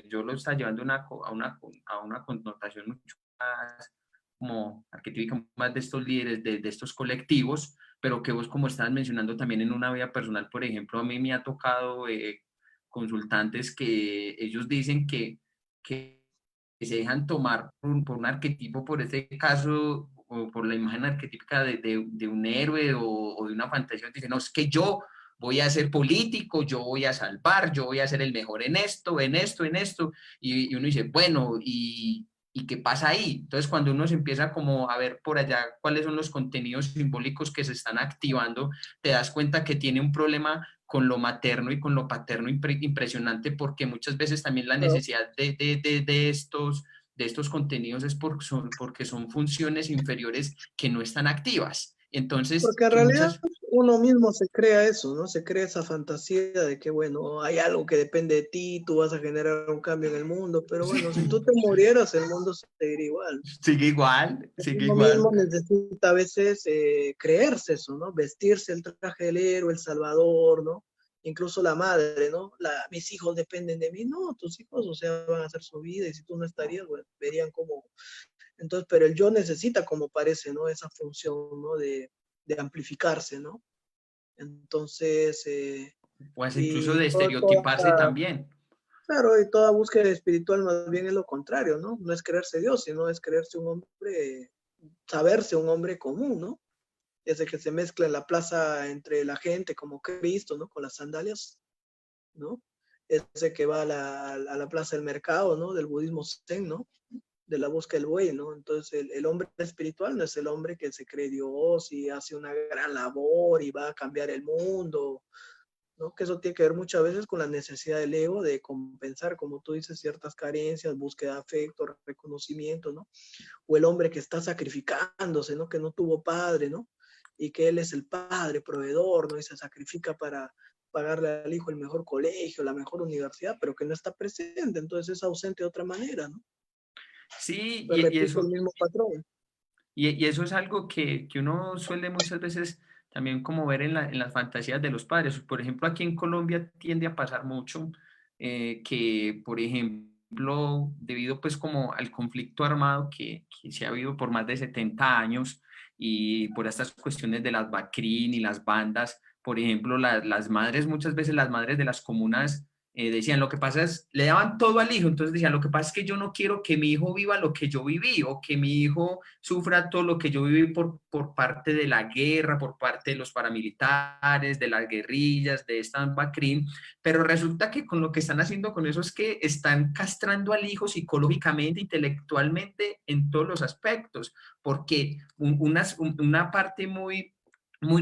yo lo está llevando a una connotación mucho más como arquetípica, más de estos líderes, de estos colectivos, pero que vos, como estabas mencionando también en una vida personal, por ejemplo, a mí me ha tocado consultantes que ellos dicen que se dejan tomar por un arquetipo, por este caso, o por la imagen arquetípica de un héroe o de una fantasía, dicen, no, es que yo voy a ser político, yo voy a salvar, yo voy a ser el mejor en esto, en esto, en esto, y uno dice, bueno, ¿y qué pasa ahí? Entonces, cuando uno se empieza como a ver por allá cuáles son los contenidos simbólicos que se están activando, te das cuenta que tiene un problema con lo materno y con lo paterno impresionante, porque muchas veces también la Claro. necesidad de estos contenidos es porque son funciones inferiores que no están activas. Entonces, Porque en que realidad muchas, uno mismo se crea eso, ¿no? Se crea esa fantasía de que, bueno, hay algo que depende de ti, tú vas a generar un cambio en el mundo, pero bueno, si tú te murieras, el mundo seguiría igual. sigue igual, sigue Uno igual. mismo necesita a veces creerse eso, ¿no? Vestirse el traje del héroe, el salvador, ¿no? Incluso la madre, ¿no? Mis hijos dependen de mí. No, tus hijos, o sea, van a hacer su vida y si tú no estarías, bueno, verían cómo. Entonces, pero el yo necesita, como parece, ¿no? Esa función, ¿no? De amplificarse, ¿no? Entonces, O hasta incluso y de estereotiparse también. claro, y toda búsqueda espiritual más bien es lo contrario, ¿no? No es creerse Dios, sino es creerse un hombre, saberse un hombre común, ¿no? Ese que se mezcla en la plaza entre la gente como Cristo, ¿no? Con las sandalias, ¿no? Ese que va a la plaza del mercado, ¿no? Del budismo zen, ¿no? De la búsqueda del buey, ¿no? Entonces el hombre espiritual no es el hombre que se cree Dios y hace una gran labor y va a cambiar el mundo, ¿no? Que eso tiene que ver muchas veces con la necesidad del ego de compensar, como tú dices, ciertas carencias, búsqueda de afecto, reconocimiento, ¿no? O el hombre que está sacrificándose, ¿no? Que no tuvo padre, ¿no? Y que él es el padre proveedor, ¿no? Y se sacrifica para pagarle al hijo el mejor colegio, la mejor universidad, pero que no está presente, entonces es ausente de otra manera, ¿no? Sí, Pues repite el mismo patrón. y eso es algo que uno suele muchas veces también como ver en las fantasías de los padres. Por ejemplo, aquí en Colombia tiende a pasar mucho que, por ejemplo, debido pues como al conflicto armado que se ha habido por más de 70 años y por estas cuestiones de las BACRIM y las bandas, por ejemplo, las madres, muchas veces las madres de las comunas decían, lo que pasa es, le daban todo al hijo, entonces decían, lo que pasa es que yo no quiero que mi hijo viva lo que yo viví o que mi hijo sufra todo lo que yo viví por parte de la guerra, por parte de los paramilitares, de las guerrillas, de esta BACRIM, pero resulta que con lo que están haciendo con eso es que están castrando al hijo psicológicamente, intelectualmente, en todos los aspectos, porque una parte muy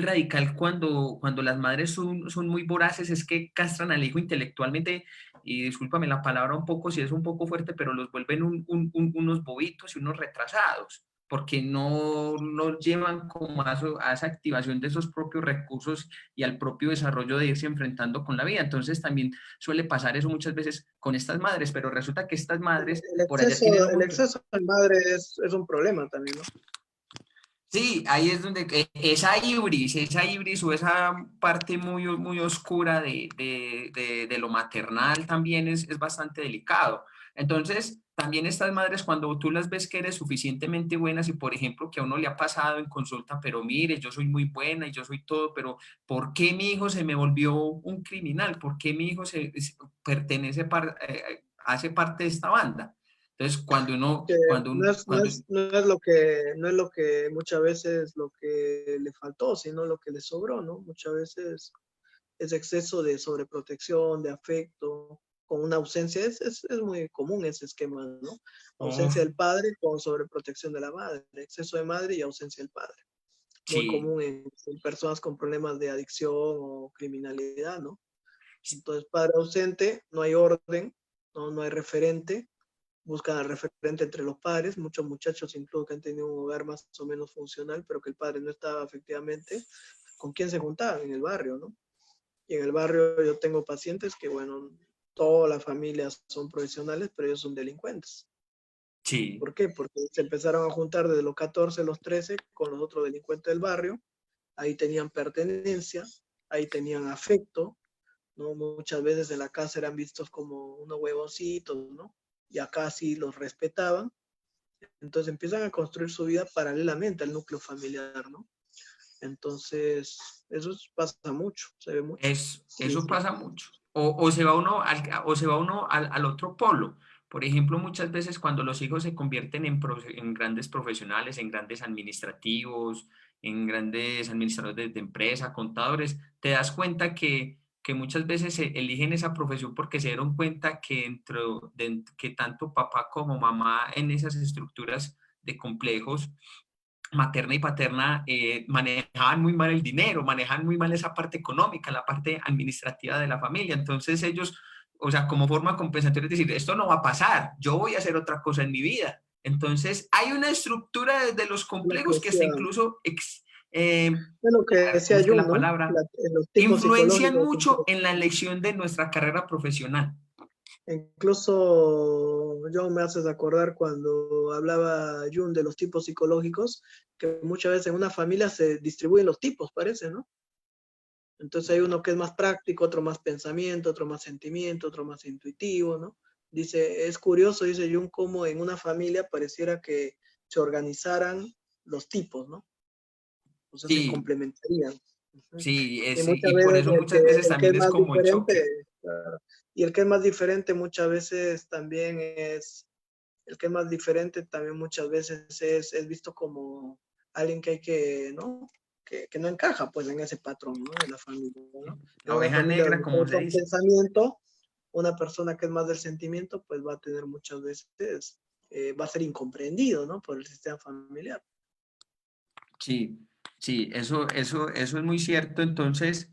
radical cuando las madres son muy voraces es que castran al hijo intelectualmente, y discúlpame la palabra un poco si es un poco fuerte, pero los vuelven unos bobitos y unos retrasados, porque no los llevan como a esa activación de esos propios recursos y al propio desarrollo de irse enfrentando con la vida. Entonces también suele pasar eso muchas veces con estas madres, pero resulta que estas madres por allá tienen un El montón. exceso de madre es un problema también, ¿no? Sí, ahí es donde esa ibris o esa parte muy oscura de lo maternal también es bastante delicado. Entonces, también estas madres, cuando tú las ves que eres suficientemente buenas y, por ejemplo, que a uno le ha pasado en consulta, pero mire, yo soy muy buena y yo soy todo, pero ¿por qué mi hijo se me volvió un criminal? ¿Por qué mi hijo hace parte de esta banda? Entonces, Que no es lo que muchas veces lo que le faltó, sino lo que le sobró, ¿no? Muchas veces es exceso de sobreprotección, de afecto, con una ausencia, es muy común ese esquema, ¿no? Ausencia Uf, del padre con sobreprotección de la madre, exceso de madre y ausencia del padre. Muy sí. común en personas con problemas de adicción o criminalidad, ¿no? Entonces, padre ausente, no hay orden, no hay referente, buscan al referente entre los padres, muchos muchachos incluso que han tenido un hogar más o menos funcional, pero que el padre no estaba efectivamente, ¿con quién se juntaban? En el barrio, ¿no? Y en el barrio yo tengo pacientes que, bueno, todas las familias son profesionales, pero ellos son delincuentes. Sí, ¿Por qué? Porque se empezaron a juntar desde los 14, los 13 con los otros delincuentes del barrio, ahí tenían pertenencia, ahí tenían afecto, ¿no? Muchas veces en la casa eran vistos como unos huevoncitos, ¿no? Y acá sí los respetaban. Entonces empiezan a construir su vida paralelamente al núcleo familiar, ¿no? Entonces, eso pasa mucho, se ve mucho. Sí, eso sí. pasa mucho. O se va uno, o se va uno al otro polo. Por ejemplo, muchas veces cuando los hijos se convierten en grandes profesionales, en grandes administrativos, en grandes administradores de empresa, contadores, te das cuenta que muchas veces eligen esa profesión porque se dieron cuenta que, que tanto papá como mamá en esas estructuras de complejos materna y paterna manejaban muy mal el dinero, manejaban muy mal esa parte económica, la parte administrativa de la familia. Entonces ellos, o sea, como forma compensatoria, es decir, esto no va a pasar, yo voy a hacer otra cosa en mi vida. Entonces hay una estructura desde los Lo que complejos que hasta decía, incluso, es lo que a ver, ¿cómo decía es que Jung, la ¿no? palabra? Los tipos Influencian psicológicos. mucho en la elección de nuestra carrera profesional. Incluso Jung me haces acordar cuando hablaba Jung de los tipos psicológicos, que muchas veces en una familia se distribuyen los tipos, parece, ¿no? Entonces hay uno que es más práctico, otro más pensamiento, otro más sentimiento, otro más intuitivo, ¿no? Dice, es curioso, dice Jung, cómo en una familia pareciera que se organizaran los tipos, ¿no? O sea, se Sí, complementarían. Ujú. sí, Y y muchas por veces eso muchas veces el que también es es más como el diferente, choque. y el que es más diferente muchas veces también el que es más diferente también muchas veces es visto como alguien que hay que, ¿no? Que no encaja pues en ese patrón, ¿no? De la familia, ¿no? En La una oveja familia negra, donde como todos se son dice. pensamiento, una persona que es más del sentimiento, pues va a tener muchas veces, va a ser incomprendido, ¿no? Por el sistema familiar. Sí, sí, eso es muy cierto. Entonces,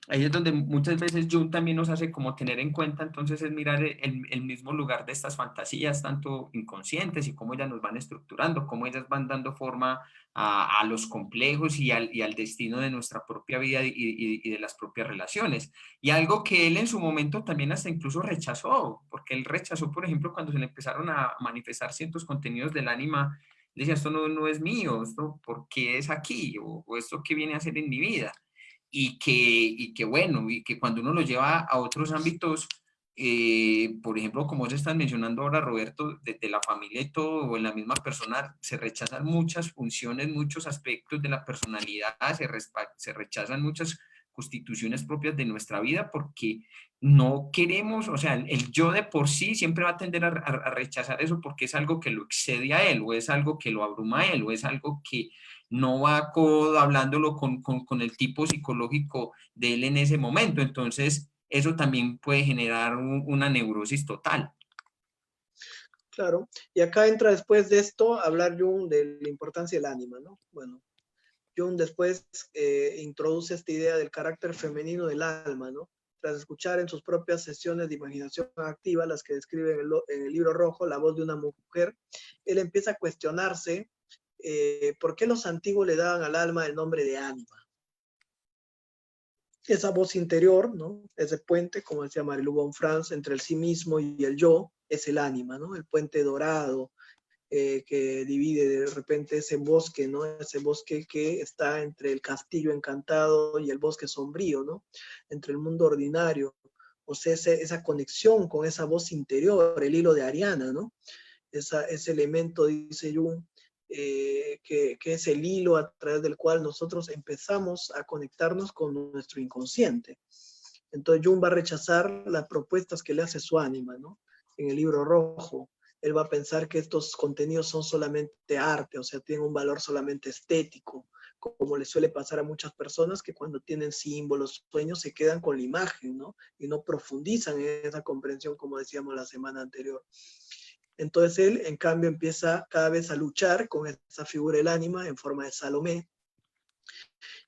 ahí es donde muchas veces Jung también nos hace como tener en cuenta, entonces es mirar el mismo lugar de estas fantasías, tanto inconscientes y cómo ellas nos van estructurando, cómo ellas van dando forma a los complejos y al destino de nuestra propia vida y de las propias relaciones. Y algo que él en su momento también hasta incluso rechazó, porque él rechazó, por ejemplo, cuando se le empezaron a manifestar ciertos contenidos del ánima Le decía, esto no es mío, esto, ¿por qué es aquí? O esto, ¿qué viene a hacer en mi vida? Y que bueno, y que cuando uno lo lleva a otros ámbitos, por ejemplo, como se están mencionando ahora, Roberto, de la familia y todo, o en la misma persona, se rechazan muchas funciones, muchos aspectos de la personalidad, se rechazan muchas constituciones propias de nuestra vida porque no queremos, o sea, el yo de por sí siempre va a tender a rechazar eso porque es algo que lo excede a él, o es algo que lo abruma a él, o es algo que no va hablándolo con el tipo psicológico de él en ese momento. Entonces, eso también puede generar una neurosis total. Claro, y acá entra después de esto a hablar Jung de la importancia del ánima, ¿no? Bueno, Jung después introduce esta idea del carácter femenino del alma, ¿no? Tras escuchar en sus propias sesiones de imaginación activa, las que describe en el libro rojo, la voz de una mujer, él empieza a cuestionarse por qué los antiguos le daban al alma el nombre de ánima. Esa voz interior, ¿no? Ese puente, como decía Marie-Lou von Franz, entre el sí mismo y el yo, es el ánima, ¿no? El puente dorado, que divide de repente ese bosque, ¿no? Ese bosque que está entre el castillo encantado y el bosque sombrío, ¿no? Entre el mundo ordinario. O sea, esa conexión con esa voz interior, el hilo de Ariana, ¿no? Ese elemento, dice Jung, que es el hilo a través del cual nosotros empezamos a conectarnos con nuestro inconsciente. Entonces Jung va a rechazar las propuestas que le hace su ánima, ¿no? En el libro rojo, él va a pensar que estos contenidos son solamente arte, o sea, tienen un valor solamente estético, como le suele pasar a muchas personas que cuando tienen símbolos, sueños, se quedan con la imagen, ¿no? Y no profundizan en esa comprensión, como decíamos la semana anterior. Entonces él, en cambio, empieza cada vez a luchar con esa figura del ánima en forma de Salomé,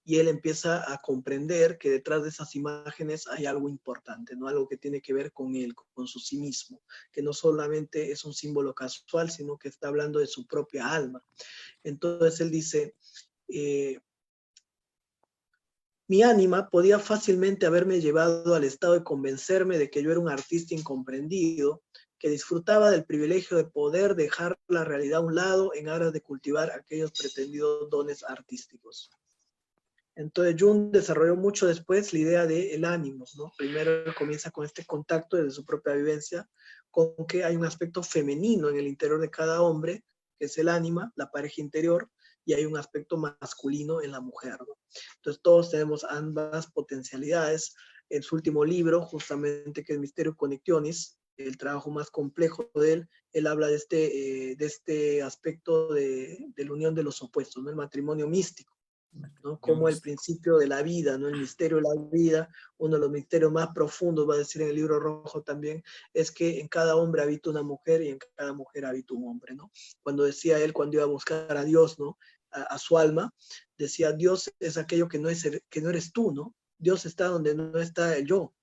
y él empieza a comprender que detrás de esas imágenes hay algo importante, ¿no? Algo que tiene que ver con él, con su sí mismo, que no solamente es un símbolo casual, sino que está hablando de su propia alma. Entonces él dice, mi ánima podía fácilmente haberme llevado al estado de convencerme de que yo era un artista incomprendido, que disfrutaba del privilegio de poder dejar la realidad a un lado en aras de cultivar aquellos pretendidos dones artísticos. Entonces Jung desarrolló mucho después la idea del ánimo, ¿no? Primero comienza con este contacto desde su propia vivencia, con que hay un aspecto femenino en el interior de cada hombre, que es el ánima, la pareja interior, y hay un aspecto masculino en la mujer, ¿no? Entonces todos tenemos ambas potencialidades. En su último libro, justamente que es Misterio Connectionis, el trabajo más complejo de él habla de este aspecto de la unión de los opuestos, ¿no? El matrimonio místico, ¿no? Como el principio de la vida, ¿no? El misterio de la vida, uno de los misterios más profundos, va a decir en el libro rojo también, es que en cada hombre habita una mujer y en cada mujer habita un hombre, ¿no? Cuando decía él, cuando iba a buscar a Dios, ¿no? A su alma, decía, Dios es aquello que no eres tú, ¿no? Dios está donde no está el yo.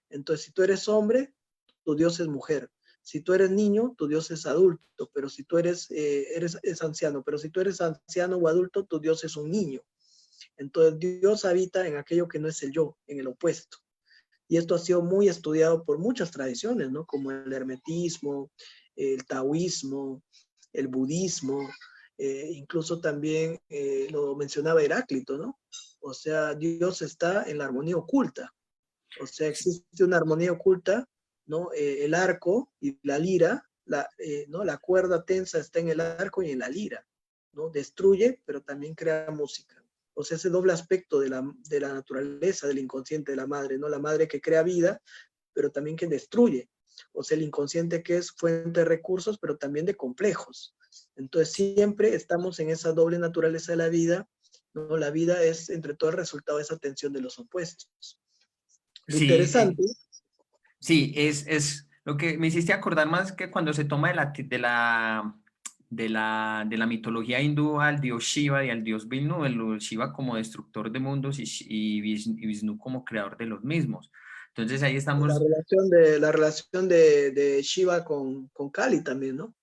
Entonces, si tú eres hombre, tu Dios es mujer. Si tú eres niño, tu Dios es adulto, pero si tú es anciano, pero si tú eres anciano o adulto, tu Dios es un niño. Entonces Dios habita en aquello que no es el yo, en el opuesto. Y esto ha sido muy estudiado por muchas tradiciones, ¿no? Como el hermetismo, el taoísmo, el budismo, incluso también lo mencionaba Heráclito, ¿no? O sea, Dios está en la armonía oculta. O sea, existe una armonía oculta, ¿no? El arco y la lira, ¿no? La cuerda tensa está en el arco y en la lira, ¿no? Destruye, pero también crea música. O sea, ese doble aspecto de la naturaleza, del inconsciente de la madre, ¿no? La madre que crea vida, pero también que destruye. O sea, el inconsciente que es fuente de recursos, pero también de complejos. Entonces, siempre estamos en esa doble naturaleza de la vida, ¿no? La vida es, entre todo, el resultado de esa tensión de los opuestos. Lo Sí, interesante. sí, es lo que me hiciste acordar más que cuando se toma de la mitología hindú al dios Shiva y al dios Vishnu, el Shiva como destructor de mundos y Vishnu como creador de los mismos. Entonces ahí estamos, La relación de Shiva con Kali también, ¿no?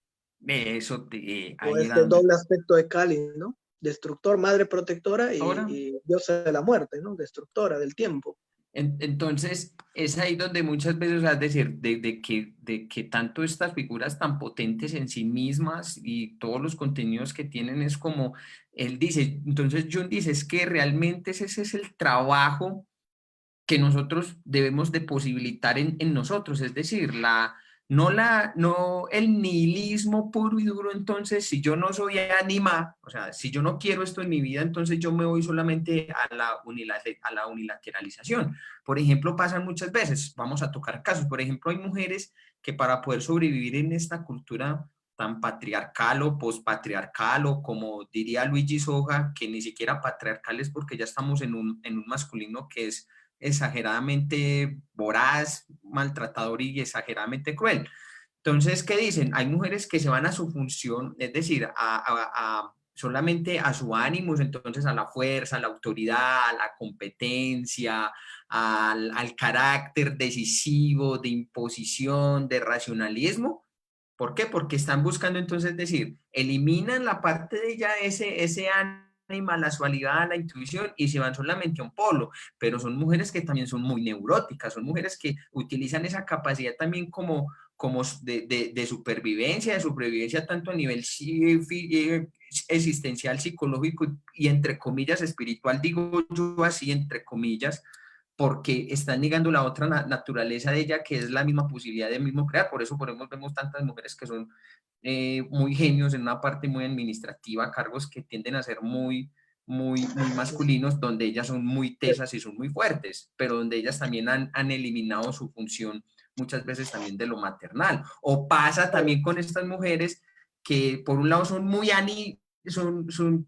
eso, O ahí era este donde... doble aspecto de Kali, ¿no? Destructor, madre protectora Ahora, y diosa de la muerte, ¿no? Destructora del tiempo. Entonces, es ahí donde muchas veces, o sea, es decir, de que tanto estas figuras tan potentes en sí mismas y todos los contenidos que tienen es como, él dice, entonces Jung dice, es que realmente ese es el trabajo que nosotros debemos de posibilitar en nosotros, es decir, no el nihilismo puro y duro, entonces si yo no soy ánima, o sea, si yo no quiero esto en mi vida, entonces yo me voy solamente a la unilateralización. Por ejemplo, pasan muchas veces, vamos a tocar casos, por ejemplo, hay mujeres que para poder sobrevivir en esta cultura tan patriarcal o pospatriarcal o como diría Luigi Soja, que ni siquiera patriarcal es porque ya estamos en un masculino que es exageradamente voraz, maltratador y exageradamente cruel. Entonces, ¿qué dicen? Hay mujeres que se van a su función, es decir, solamente a su ánimo, entonces a la fuerza, a la autoridad, a la competencia, al carácter decisivo, de imposición, de racionalismo. ¿Por qué? Porque están buscando entonces decir, eliminan la parte de ella, ese ánima, la sualidad, la intuición y se van solamente a un polo, pero son mujeres que también son muy neuróticas, son mujeres que utilizan esa capacidad también como de supervivencia, de supervivencia tanto a nivel existencial, psicológico y entre comillas espiritual, digo yo así, entre comillas, porque están negando la otra naturaleza de ella, que es la misma posibilidad de mismo crear. Por eso vemos tantas mujeres que son muy genios en una parte muy administrativa, cargos que tienden a ser muy masculinos, donde ellas son muy tesas y son muy fuertes, pero donde ellas también han eliminado su función muchas veces también de lo maternal. O pasa también con estas mujeres que por un lado son muy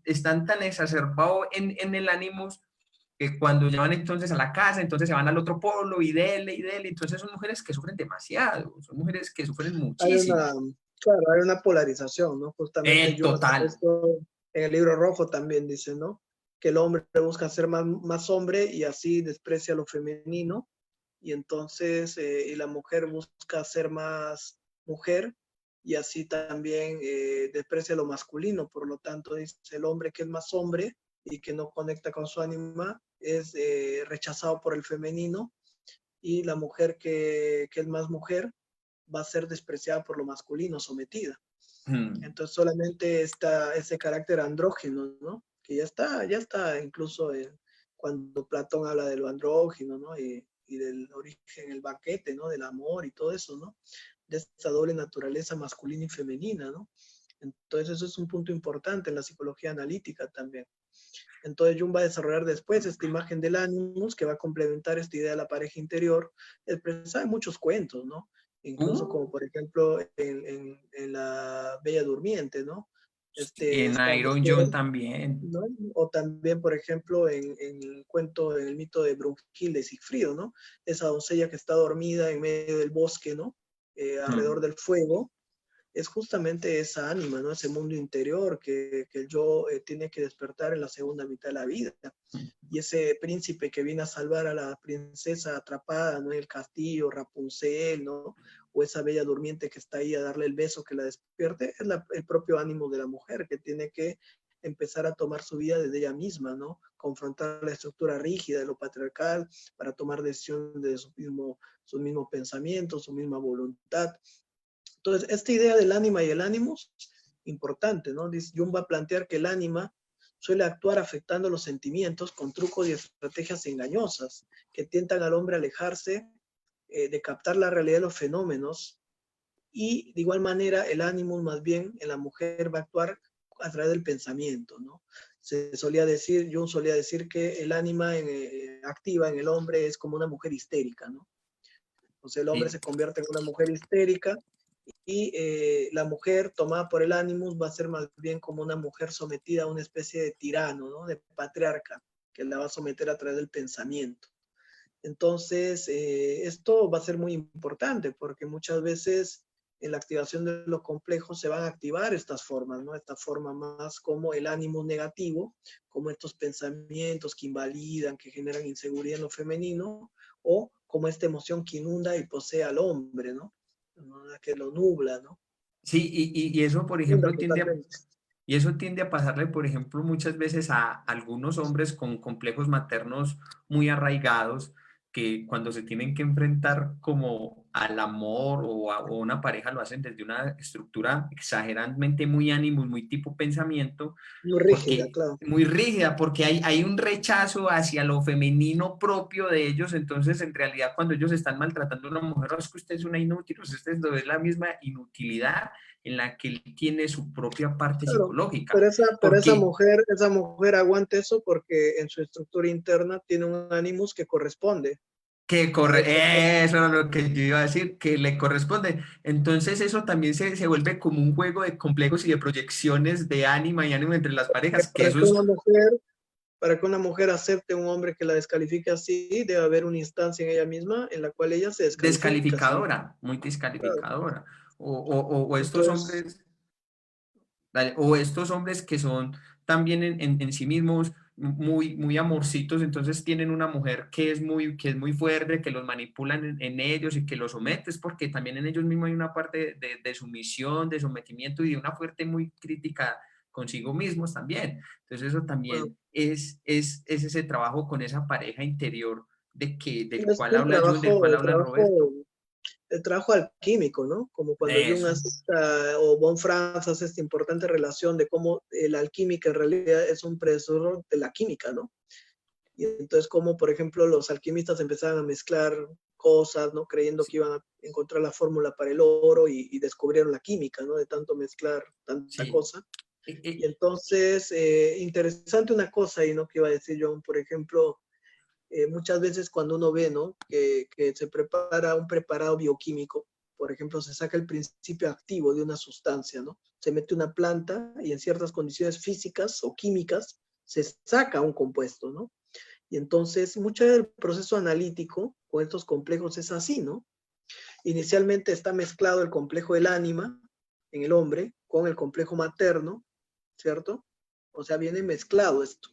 están tan exacerbados en el ánimo que cuando llevan entonces a la casa, entonces se van al otro polo y dele, entonces son mujeres que sufren demasiado, son mujeres que sufren Hay muchísimo. una, claro, hay una polarización, ¿no? Justamente Jung hasta Total. esto en el libro rojo también dice, ¿no? Que el hombre busca ser más hombre y así desprecia lo femenino, y entonces y la mujer busca ser más mujer y así también desprecia lo masculino. Por lo tanto, dice el hombre que es más hombre y que no conecta con su ánima es rechazado por el femenino, y la mujer que es más mujer va a ser despreciada por lo masculino, sometida. Hmm. Entonces solamente está ese carácter andrógeno, ¿no? Que ya está incluso cuando Platón habla de lo andrógeno, ¿no? Y del origen, el banquete, ¿no? Del amor y todo eso, ¿no? De esta doble naturaleza masculina y femenina, ¿no? Entonces eso es un punto importante en la psicología analítica también. Entonces Jung va a desarrollar después esta imagen del ánimos que va a complementar esta idea de la pareja interior, expresada en muchos cuentos, ¿no? Incluso como Uh, por ejemplo en La Bella Durmiente, ¿no? en Esta Iron mujer, John también. ¿no? O también, por ejemplo, en el cuento, en el mito de Brunhilde y Sigfrido, ¿no? Esa doncella que está dormida en medio del bosque, ¿no? Hmm. Alrededor del fuego, es justamente esa ánima, ¿no? Ese mundo interior que el yo tiene que despertar en la segunda mitad de la vida. Y ese príncipe que viene a salvar a la princesa atrapada, ¿no? En el castillo, Rapunzel, ¿no? O esa bella durmiente que está ahí a darle el beso que la despierte, es el propio ánimo de la mujer que tiene que empezar a tomar su vida desde ella misma, ¿no? Confrontar la estructura rígida de lo patriarcal para tomar decisiones de sus mismos pensamientos, su misma voluntad. Entonces, esta idea del ánima y el ánimos, importante, ¿no? Jung va a plantear que el ánima suele actuar afectando los sentimientos con trucos y estrategias engañosas que tientan al hombre a alejarse de captar la realidad de los fenómenos, y de igual manera el ánimo más bien en la mujer va a actuar a través del pensamiento, ¿no? Jung solía decir que el ánima activa en el hombre es como una mujer histérica, ¿no? Entonces el hombre Sí. se convierte en una mujer histérica y la mujer tomada por el ánimos va a ser más bien como una mujer sometida a una especie de tirano, ¿no? De patriarca, que la va a someter a través del pensamiento. Entonces, esto va a ser muy importante porque muchas veces en la activación de los complejos se van a activar estas formas, ¿no? Esta forma más como el ánimo negativo, como estos pensamientos que invalidan, que generan inseguridad en lo femenino, o como esta emoción que inunda y posee al hombre, ¿no? Que lo nubla, ¿no? Sí, y eso, por Inunda ejemplo, totalmente. y eso tiende a pasarle, por ejemplo, muchas veces a algunos hombres con complejos maternos muy arraigados, que cuando se tienen que enfrentar como al amor o una pareja lo hacen desde una estructura exageradamente muy ánimo, muy tipo pensamiento, Muy rígida, porque claro. muy rígida, porque hay un rechazo hacia lo femenino propio de ellos. Entonces en realidad cuando ellos están maltratando a una mujer, "Oh, es que usted es una inútil, o sea, usted es la misma inutilidad en la que él tiene su propia parte Claro, psicológica, pero porque esa mujer aguanta eso porque en su estructura interna tiene un ánimos que corresponde que a ese corre, eso era lo que yo iba a decir, que le corresponde. Entonces eso también se vuelve como un juego de complejos y de proyecciones de ánima y ánimo entre las parejas, que para eso que es una mujer, para que una mujer acepte a un hombre que la descalifique así, debe haber una instancia en ella misma en la cual ella se descalifica, ¿sí? descalificadora, muy Claro. descalificadora. O estos Entonces, hombres, dale, o estos hombres que son también en sí mismos muy amorcitos, entonces tienen una mujer que es muy fuerte, que los manipulan en ellos y que los sometes, porque también en ellos mismos hay una parte de sumisión, de sometimiento y de una fuerte muy crítica consigo mismos también. Entonces eso bueno, también es ese trabajo con esa pareja interior del es cual habla Jung, del cual habla Roberto. el trabajo alquímico, ¿no? Como cuando Jung Eso. hace o von Franz hace esta importante relación de cómo la alquímica en realidad es un predecesor de la química, ¿no? Y entonces como, por ejemplo, los alquimistas empezaban a mezclar cosas, ¿no? Creyendo que iban a encontrar la fórmula para el oro y descubrieron la química, ¿no? De tanto mezclar tanta Sí. cosa. Y entonces, interesante una cosa ahí, ¿no? Que iba a decir John, por ejemplo, muchas veces cuando uno ve, ¿no? Que se prepara un preparado bioquímico, por ejemplo, se saca el principio activo de una sustancia, ¿no? Se mete una planta y en ciertas condiciones físicas o químicas se saca un compuesto, ¿no? Y entonces, mucho del proceso analítico con estos complejos es así, ¿no? Inicialmente está mezclado el complejo del ánima en el hombre con el complejo materno, ¿cierto? O sea, viene mezclado esto.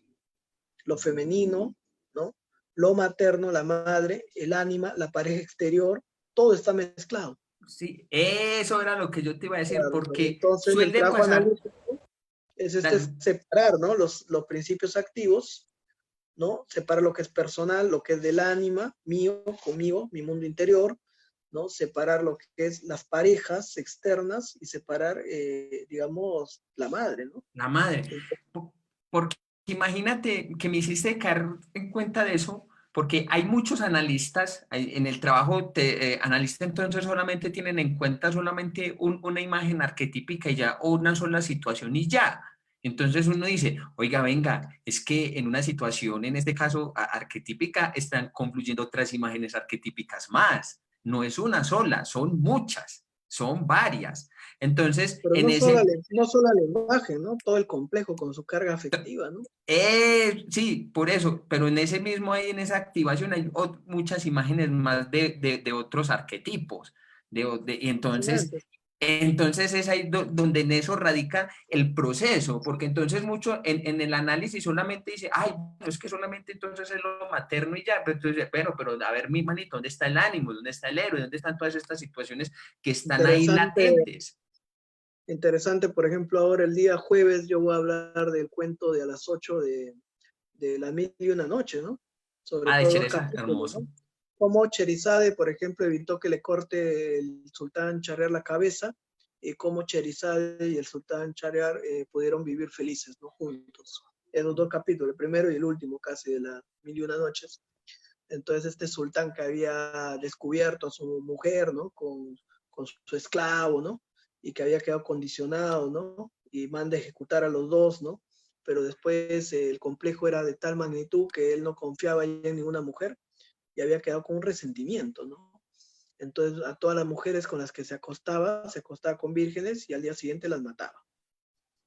Lo femenino, ¿no? Lo materno, la madre, el ánima, la pareja exterior, todo está mezclado. Sí, eso era lo que yo te iba a decir, Claro, y porque entonces el suele trabajo pasar, analítico es dale, separar, ¿no? Los principios activos, ¿no? Separa lo que es personal, lo que es del ánima, mío, conmigo, mi mundo interior, ¿no? Separar lo que es las parejas externas y separar, digamos, la madre, ¿no? la madre. Porque imagínate que me hiciste caer en cuenta de eso, porque hay muchos analistas en el trabajo, analistas entonces solamente tienen en cuenta solamente una imagen arquetípica y ya, o una sola situación y ya. Entonces uno dice, oiga, venga, es que en una situación, en este caso arquetípica, están confluyendo otras imágenes arquetípicas más. No es una sola, son muchas, son varias. Entonces, Pero en ese, no solo la imagen, ¿no? Todo el complejo con su carga afectiva, ¿no? sí, por eso, pero en ese mismo, ahí en esa activación hay muchas imágenes más de otros arquetipos. Y entonces, Impresionante. entonces es ahí donde en eso radica el proceso, porque entonces mucho en el análisis solamente dice, ay, no, es que solamente entonces es lo materno y ya, pero, entonces, pero a ver, mi manito, ¿dónde está el ánimo? ¿Dónde está el héroe? ¿Dónde están todas estas situaciones que están ahí Interesante, latentes? interesante, por ejemplo, ahora el día jueves yo voy a hablar del cuento de a las 8 de la mil y una noche, ¿no? Sobre Ah, de todo dos Cheresa, capítulos, hermoso. ¿no? Cómo Cherizade, por ejemplo, evitó que le corte el sultán Chariar la cabeza y cómo Cherizade y el sultán Chariar pudieron vivir felices, ¿no? Juntos. En los dos capítulos, el primero y el último casi de la mil y una noches. Entonces este sultán que había descubierto a su mujer, ¿no? Con su esclavo, ¿no? Y que había quedado condicionado, ¿no? Y manda a ejecutar a los dos, ¿no? Pero después el complejo era de tal magnitud que él no confiaba ya en ninguna mujer y había quedado con un resentimiento, ¿no? Entonces a todas las mujeres con las que se acostaba con vírgenes y al día siguiente las mataba.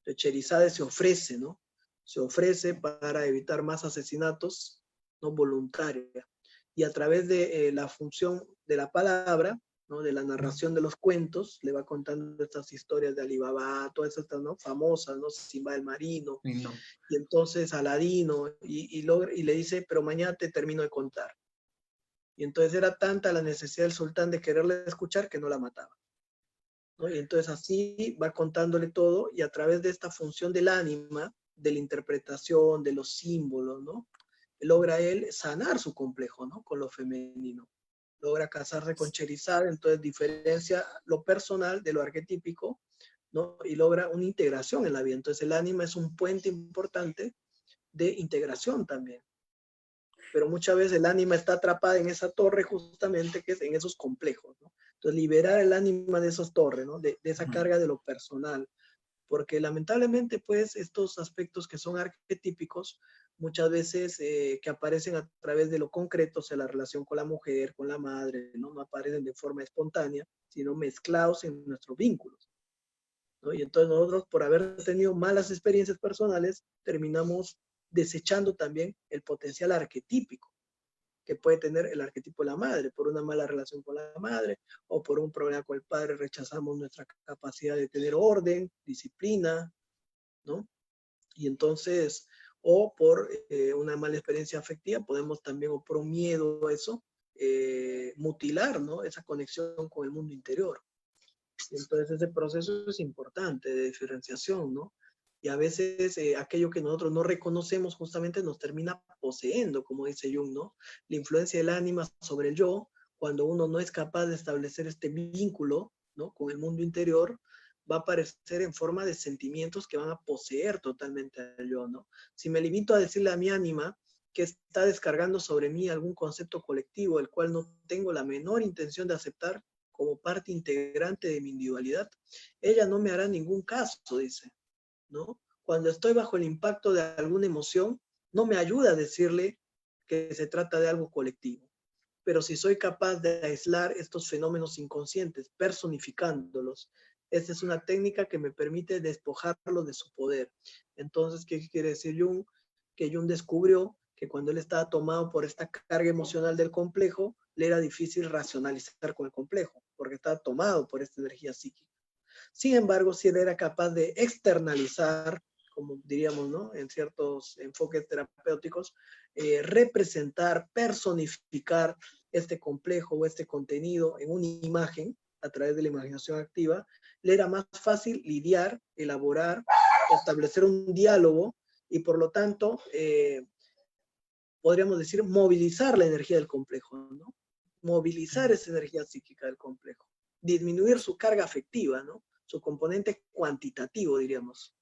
Entonces Cherizade se ofrece, ¿no? Se ofrece para evitar más asesinatos, no voluntaria. Y a través de la función de la palabra, ¿no? De la narración de los cuentos, le va contando estas historias de Alibaba, todas estas, ¿no? Famosas, ¿no? Simba el Marino, Y no. y entonces Aladino, y le dice, pero mañana te termino de contar. Y entonces era tanta la necesidad del sultán de quererle escuchar que no la mataba, ¿no? Y entonces así va contándole todo y a través de esta función del ánima, de la interpretación, de los símbolos, ¿no? logra él sanar su complejo, ¿no? Con lo femenino. Logra casarse con Cherizar, entonces diferencia lo personal de lo arquetípico, ¿no? Y logra una integración en la vida. Entonces el ánima es un puente importante de integración también. Pero muchas veces el ánima está atrapada en esa torre justamente, que es en esos complejos, ¿no? Entonces liberar el ánima de esas torres, ¿no? De esa carga de lo personal. Porque lamentablemente, pues, estos aspectos que son arquetípicos, muchas veces que aparecen a través de lo concreto, o sea, la relación con la mujer, con la madre, ¿no? No aparecen de forma espontánea, sino mezclados en nuestros vínculos, ¿no? Y entonces nosotros, por haber tenido malas experiencias personales, terminamos desechando también el potencial arquetípico que puede tener el arquetipo de la madre, por una mala relación con la madre o por un problema con el padre, rechazamos nuestra capacidad de tener orden, disciplina, ¿no? Y entonces, o por una mala experiencia afectiva, podemos también, o por un miedo a eso, mutilar, ¿no? Esa conexión con el mundo interior. Entonces ese proceso es importante de diferenciación, ¿no? Y a veces aquello que nosotros no reconocemos justamente nos termina poseyendo, como dice Jung, ¿no? La influencia del ánima sobre el yo, cuando uno no es capaz de establecer este vínculo, ¿no? Con el mundo interior, va a aparecer en forma de sentimientos que van a poseer totalmente al yo, ¿no? Si me limito a decirle a mi ánima que está descargando sobre mí algún concepto colectivo, el cual no tengo la menor intención de aceptar, como parte integrante de mi individualidad, ella no me hará ningún caso, dice, ¿no? Cuando estoy bajo el impacto de alguna emoción, no me ayuda a decirle que se trata de algo colectivo. Pero si soy capaz de aislar estos fenómenos inconscientes, personificándolos, esta es una técnica que me permite despojarlo de su poder. Entonces, ¿qué quiere decir Jung? Que Jung descubrió que cuando él estaba tomado por esta carga emocional del complejo, le era difícil racionalizar con el complejo, porque estaba tomado por esta energía psíquica. Sin embargo, si él era capaz de externalizar, como diríamos, ¿no? En ciertos enfoques terapéuticos, representar, personificar este complejo o este contenido en una imagen a través de la imaginación activa, le era más fácil lidiar, elaborar, establecer un diálogo y por lo tanto, podríamos decir, movilizar la energía del complejo, ¿no? Movilizar esa energía psíquica del complejo, disminuir su carga afectiva, ¿no? Su componente cuantitativo, diríamos.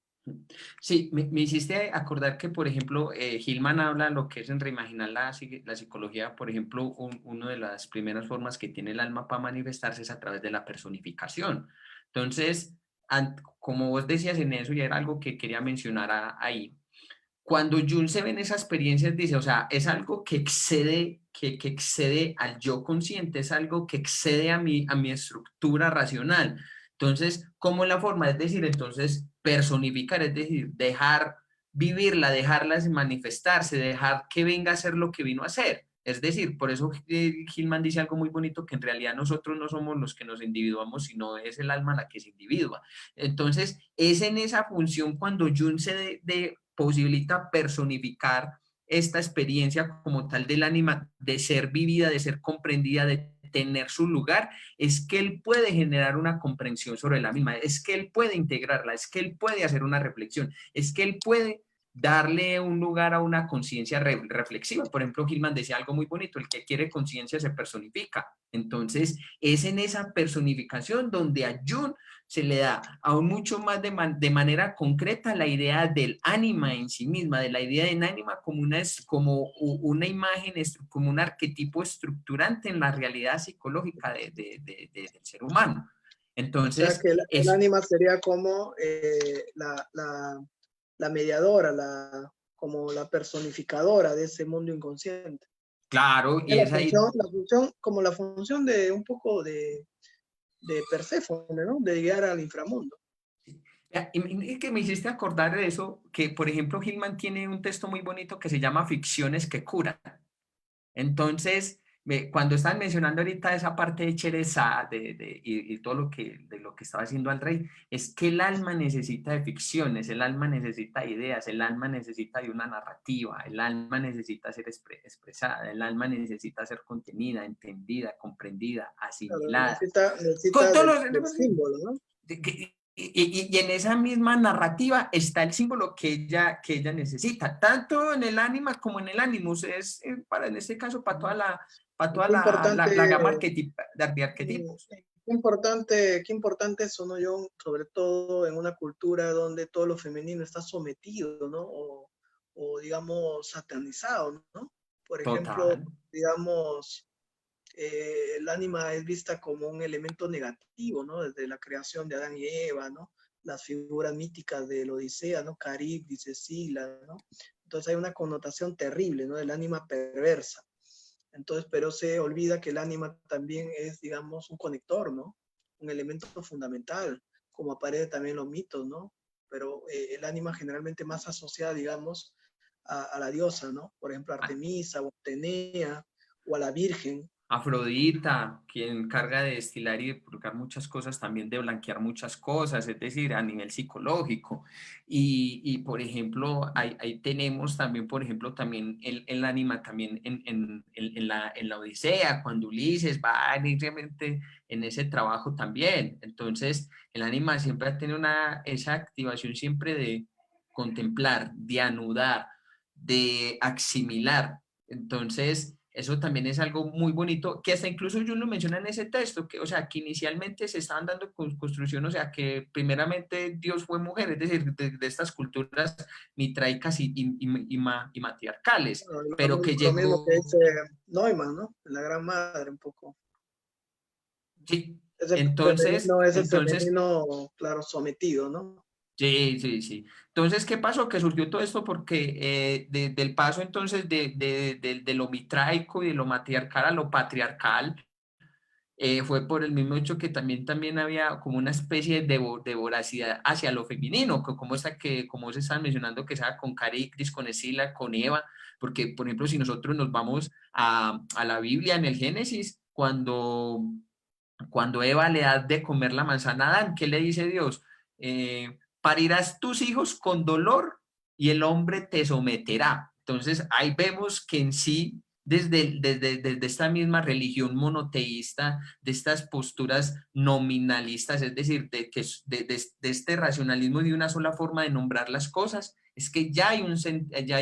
Sí, me hiciste acordar que, por ejemplo, Hillman habla lo que es en reimaginar la psicología, por ejemplo, una de las primeras formas que tiene el alma para manifestarse es a través de la personificación. Entonces, como vos decías en eso, y era algo que quería mencionar ahí, cuando Jung se ve en esa experiencia, dice, o sea, es algo que excede, que excede al yo consciente, es algo que excede a mi estructura racional. Entonces, ¿cómo es la forma? Es decir, entonces, personificar, es decir, dejar vivirla, dejarla manifestarse, dejar que venga a ser lo que vino a ser. Es decir, por eso Hillman dice algo muy bonito, que en realidad nosotros no somos los que nos individuamos, sino es el alma la que se individua. Entonces, es en esa función cuando Jung posibilita personificar esta experiencia como tal del ánima, de ser vivida, de ser comprendida, de tener su lugar, es que él puede generar una comprensión sobre la misma, es que él puede integrarla, es que él puede hacer una reflexión, es que él puede darle un lugar a una conciencia reflexiva. Por ejemplo, Gilman decía algo muy bonito, el que quiere conciencia se personifica. Entonces, es en esa personificación donde a Jung se le da aún mucho más de manera concreta la idea del ánima en sí misma, de la idea del ánima como una imagen, como un arquetipo estructurante en la realidad psicológica del ser humano. O sea Entonces, que el ánima sería como la mediadora, como la personificadora de ese mundo inconsciente. claro, y La es ahí. función, como la función de un poco de Perséfone, ¿no? De llegar al inframundo. Y que me hiciste acordar de eso, que por ejemplo Hillman tiene un texto muy bonito que se llama Ficciones que curan. Entonces, cuando están mencionando ahorita esa parte de Cherezá y todo de lo que estaba haciendo al rey, es que el alma necesita de ficciones, el alma necesita de ideas, el alma necesita de una narrativa, el alma necesita ser expresada, el alma necesita ser contenida, entendida, comprendida, Claro, asimilada. Con necesita todos del símbolo, ¿no? y en esa misma narrativa está el símbolo que ella necesita, tanto en el ánima como en el ánimos, es para, en este caso para Y toda qué importante, la gama de mm, arquetipos. qué importante eso, ¿no, John? Sobre todo en una cultura donde todo lo femenino está sometido, ¿no? O digamos, satanizado, ¿no? Por ejemplo, Total. digamos, el ánima es vista como un elemento negativo, ¿no? Desde la creación de Adán y Eva, ¿no? Las figuras míticas de la Odisea, ¿no? Carib, Cecilia, ¿no? Entonces hay una connotación terrible, ¿no? Del ánima perversa. Entonces, pero se olvida que el ánima también es, digamos, un conector, ¿no? Un elemento fundamental, como aparece también en los mitos, ¿no? Pero el ánima generalmente más asociada, digamos, a la diosa, ¿no? Por ejemplo, Artemisa o Atenea o a la Virgen. Afrodita, quien carga de destilar y de purgar muchas cosas, también de blanquear muchas cosas, es decir, a nivel psicológico. Y por ejemplo, ahí tenemos también, por ejemplo, también el ánima también en la Odisea, cuando Ulises va realmente en ese trabajo también. Entonces, el ánima siempre tiene esa activación siempre de contemplar, de anudar, de asimilar. Entonces, eso también es algo muy bonito, que hasta incluso Jung lo menciona en ese texto, que, o sea, que inicialmente se estaban dando construcción, o sea, que primeramente Dios fue mujer, es decir, de estas culturas mitraicas y matriarcales, Bueno, pero que lo mismo que llegó, dice Neumann, ¿no? En la Gran Madre, un poco. sí, entonces, Ese femenino, claro, sometido, ¿no? sí, sí, sí. Entonces, ¿qué pasó? Que surgió todo esto porque del paso entonces de lo mitraico y de lo matriarcal a lo patriarcal, fue por el mismo hecho que también había como una especie de voracidad hacia lo femenino, como esta que, como se están mencionando, que sea con Caricris, con Escila, con Eva, porque, por ejemplo, si nosotros nos vamos a la Biblia en el Génesis, cuando Eva le da de comer la manzana a Adán, ¿qué le dice Dios? Parirás tus hijos con dolor y el hombre te someterá. Entonces, ahí vemos que en sí, desde esta misma religión monoteísta, de estas posturas nominalistas, es decir, de este racionalismo de una sola forma de nombrar las cosas, es que ya hay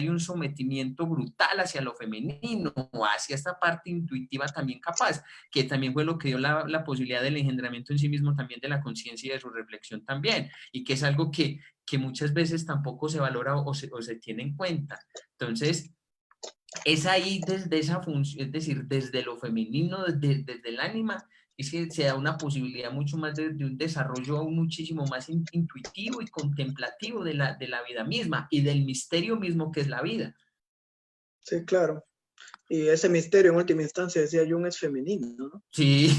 un sometimiento brutal hacia lo femenino, hacia esta parte intuitiva también capaz, que también fue lo que dio la posibilidad del engendramiento en sí mismo también de la conciencia y de su reflexión también, y que es algo que muchas veces tampoco se valora o se tiene en cuenta. Entonces, es ahí desde esa función, es decir, desde lo femenino, desde el ánima, es que se da una posibilidad mucho más de un desarrollo aún muchísimo más intuitivo y contemplativo de la vida misma y del misterio mismo que es la vida. Sí, claro. Y ese misterio en última instancia, decía Jung, es femenino, ¿no? Sí,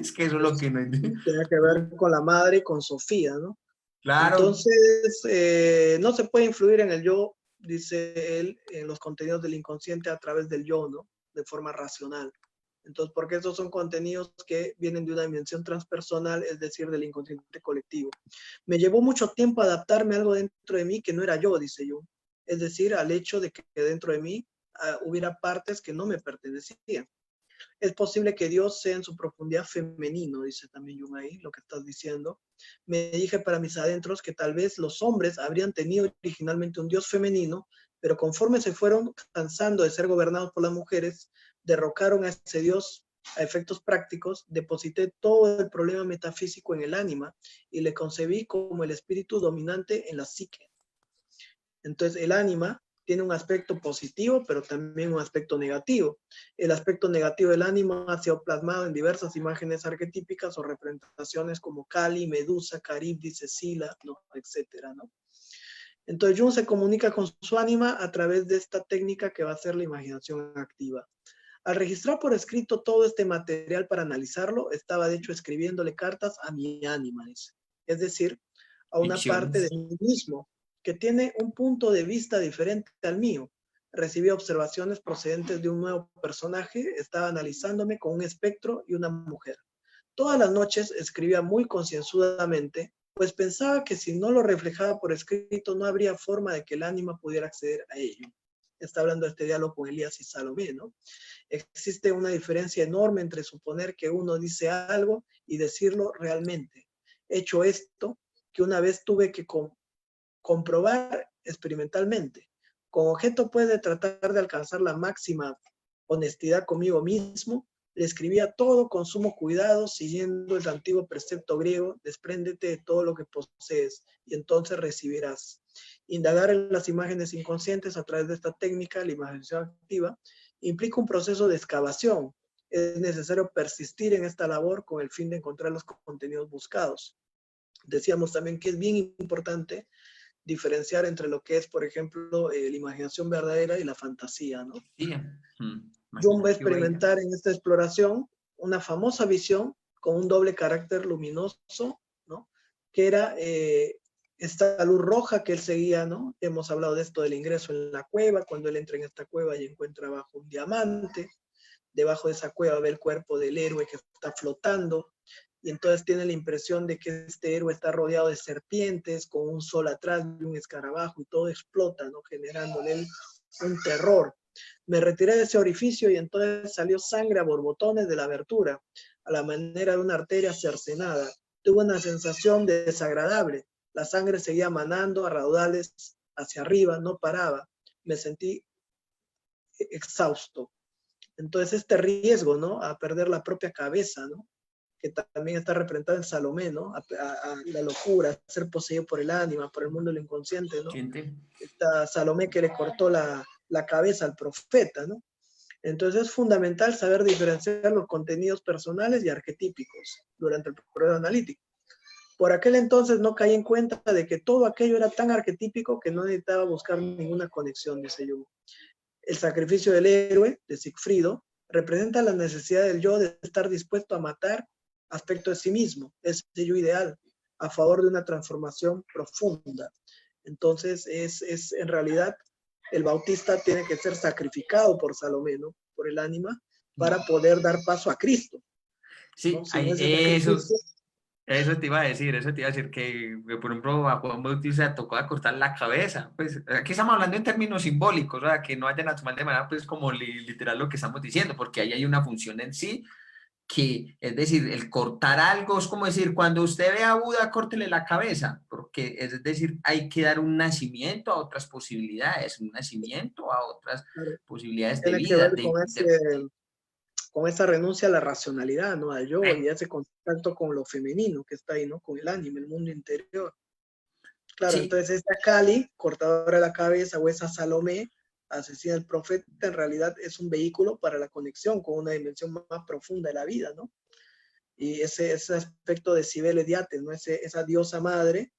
es que eso es lo Pues, que no entiendo. tiene que ver con la madre y con Sofía, ¿no? Claro, Entonces, no se puede influir en el yo, dice él, en los contenidos del inconsciente a través del yo, ¿no? De forma racional. Entonces, porque esos son contenidos que vienen de una dimensión transpersonal, es decir, del inconsciente colectivo. Me llevó mucho tiempo adaptarme a algo dentro de mí que no era yo, dice yo. Es decir, al hecho de que dentro de mí hubiera partes que no me pertenecían. Es posible que Dios sea en su profundidad femenino, dice también Jung ahí, lo que estás diciendo. Me dije para mis adentros que tal vez los hombres habrían tenido originalmente un Dios femenino, pero conforme se fueron cansando de ser gobernados por las mujeres, derrocaron a ese Dios a efectos prácticos, deposité todo el problema metafísico en el ánima y le concebí como el espíritu dominante en la psique. Entonces, el ánima tiene un aspecto positivo, pero también un aspecto negativo. El aspecto negativo del ánima ha sido plasmado en diversas imágenes arquetípicas o representaciones como Kali, Medusa, Caribdis, Cecilia, ¿no? Etcétera, ¿no? Entonces, Jung se comunica con su ánima a través de esta técnica que va a ser la imaginación activa. Al registrar por escrito todo este material para analizarlo, estaba de hecho escribiéndole cartas a mi ánima, dice. Es decir, a una parte de ficciones. mí mismo que tiene un punto de vista diferente al mío. Recibí observaciones procedentes de un nuevo personaje, estaba analizándome con un espectro y una mujer. Todas las noches escribía muy concienzudamente, pues pensaba que si no lo reflejaba por escrito no habría forma de que el ánima pudiera acceder a ello. Está hablando de este diálogo con Elías y Salomé, ¿no? Existe una diferencia enorme entre suponer que uno dice algo y decirlo realmente. Hecho esto, que una vez tuve que comprobar experimentalmente. Con objeto pues de tratar de alcanzar la máxima honestidad conmigo mismo, le escribía todo con sumo cuidado, siguiendo el antiguo precepto griego: despréndete de todo lo que posees y entonces recibirás. Indagar en las imágenes inconscientes a través de esta técnica, la imaginación activa, implica un proceso de excavación. Es necesario persistir en esta labor con el fin de encontrar los contenidos buscados. Decíamos también que es bien importante diferenciar entre lo que es, por ejemplo, la imaginación verdadera y la fantasía, ¿no? Sí. Jung va a Imaginativo ella. experimentar en esta exploración una famosa visión con un doble carácter luminoso, ¿no? Que era esta luz roja que él seguía, ¿no? Hemos hablado de esto del ingreso en la cueva, cuando él entra en esta cueva y encuentra abajo un diamante, debajo de esa cueva ve el cuerpo del héroe que está flotando, y entonces tiene la impresión de que este héroe está rodeado de serpientes, con un sol atrás y un escarabajo, y todo explota, ¿no? Generándole un terror. Me retiré de ese orificio y entonces salió sangre a borbotones de la abertura, a la manera de una arteria cercenada. Tuve una sensación desagradable. La sangre seguía manando a raudales hacia arriba, no paraba. Me sentí exhausto. Entonces este riesgo, ¿no? A perder la propia cabeza, ¿no? Que también está representada en Salomé, ¿no? A la locura, a ser poseído por el ánima, por el mundo de lo inconsciente, ¿no? Siente. Esta Salomé que le cortó la cabeza al profeta, ¿no? Entonces es fundamental saber diferenciar los contenidos personales y arquetípicos durante el proceso analítico. Por aquel entonces no caí en cuenta de que todo aquello era tan arquetípico que no necesitaba buscar ninguna conexión, dice Jung. El sacrificio del héroe, de Sigfrido, representa la necesidad del yo de estar dispuesto a matar aspecto de sí mismo, ese yo ideal, a favor de una transformación profunda. Entonces, es en realidad, el bautista tiene que ser sacrificado por Salomé, ¿no? Por el ánima, para poder dar paso a Cristo, ¿no? Sí, Si no hay es ese sacrificio, eso te iba a decir, que, por ejemplo, a Juan Bautista tocó a cortar la cabeza. Pues aquí estamos hablando en términos simbólicos, ¿verdad? Que no vayan a tomar de manera, pues, como literal lo que estamos diciendo, porque ahí hay una función en sí, que es decir, el cortar algo es como decir, cuando usted ve a Buda, córtele la cabeza, porque es decir, hay que dar un nacimiento a otras posibilidades, un nacimiento a otras posibilidades de tiene que ver vida, con esa renuncia a la racionalidad, ¿no? Al yo y eh, a ese contacto con lo femenino que está ahí, ¿no? Con el ánima, el mundo interior. Claro, sí. entonces esta Kali, cortadora de la cabeza, o esa Salomé, asesina al profeta, en realidad es un vehículo para la conexión con una dimensión más profunda de la vida, ¿no? Y ese aspecto de Cibele Diates, ¿no? Esa diosa madre,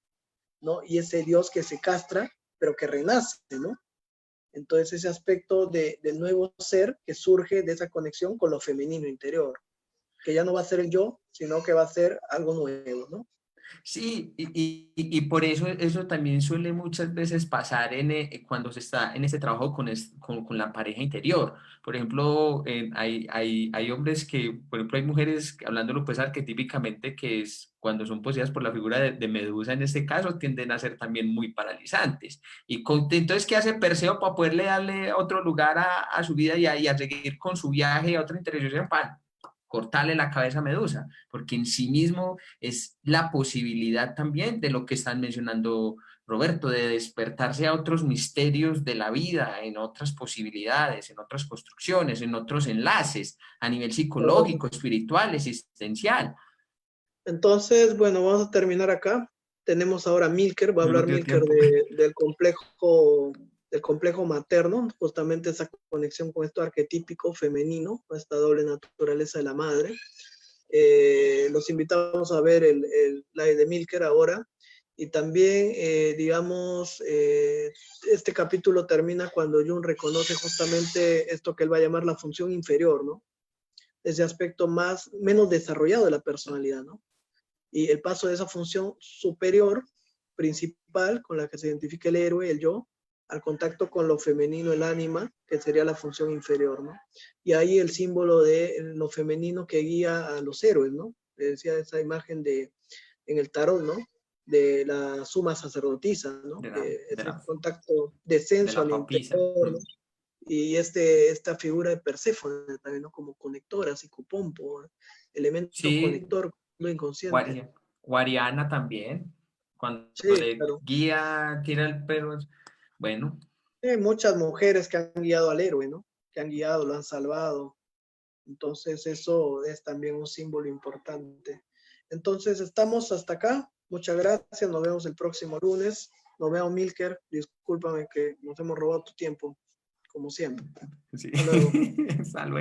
¿no? Y ese dios que se castra, pero que renace, ¿no? Entonces ese aspecto del nuevo ser que surge de esa conexión con lo femenino interior, que ya no va a ser el yo, sino que va a ser algo nuevo, ¿no? Sí, y por eso eso también suele muchas veces pasar cuando se está en este trabajo con la pareja interior. Por ejemplo, hay hombres que, por ejemplo, hay mujeres, hablándolo pues arquetípicamente, que es cuando son poseídas por la figura de Medusa en este caso, tienden a ser también muy paralizantes. Entonces, ¿qué hace Perseo para poderle darle otro lugar a su vida y a seguir con su viaje a otra interacción? Para cortarle la cabeza a Medusa, porque en sí mismo es la posibilidad también de lo que están mencionando Roberto, de despertarse a otros misterios de la vida, en otras posibilidades, en otras construcciones, en otros enlaces, a nivel psicológico, espiritual, existencial. Entonces, bueno, vamos a terminar acá. Tenemos ahora Milker, va a No nos hablar dio Milker tiempo. del complejo materno, justamente esa conexión con esto arquetípico femenino, con esta doble naturaleza de la madre. Los invitamos a ver la de Milker ahora. Y también, digamos, este capítulo termina cuando Jung reconoce justamente esto que él va a llamar la función inferior, ¿no? Ese aspecto menos desarrollado de la personalidad, ¿no? Y el paso de esa función superior, principal, con la que se identifica el héroe, el yo, al contacto con lo femenino, el ánima, que sería la función inferior, ¿no? Y ahí el símbolo de lo femenino que guía a los héroes, ¿no? Le decía esa imagen en el tarot, ¿no? De la suma sacerdotisa, ¿no? De la, Que de es el la, contacto, de descenso la al papisa. interior, ¿no? Y esta figura de Perséfone también, ¿no? Como conectora, psicopompo, elemento Sí, conector, lo inconsciente. Guariana también. cuando Sí, le claro. guía, tira el perro. Bueno, Muchas mujeres que han guiado al héroe, ¿no? Que han guiado, lo han salvado. Entonces eso es también un símbolo importante. Entonces estamos hasta acá. Muchas gracias. Nos vemos el próximo lunes. Nos vemos, Milker. Discúlpame que nos hemos robado tu tiempo, como siempre. sí. Hasta luego. Hasta luego.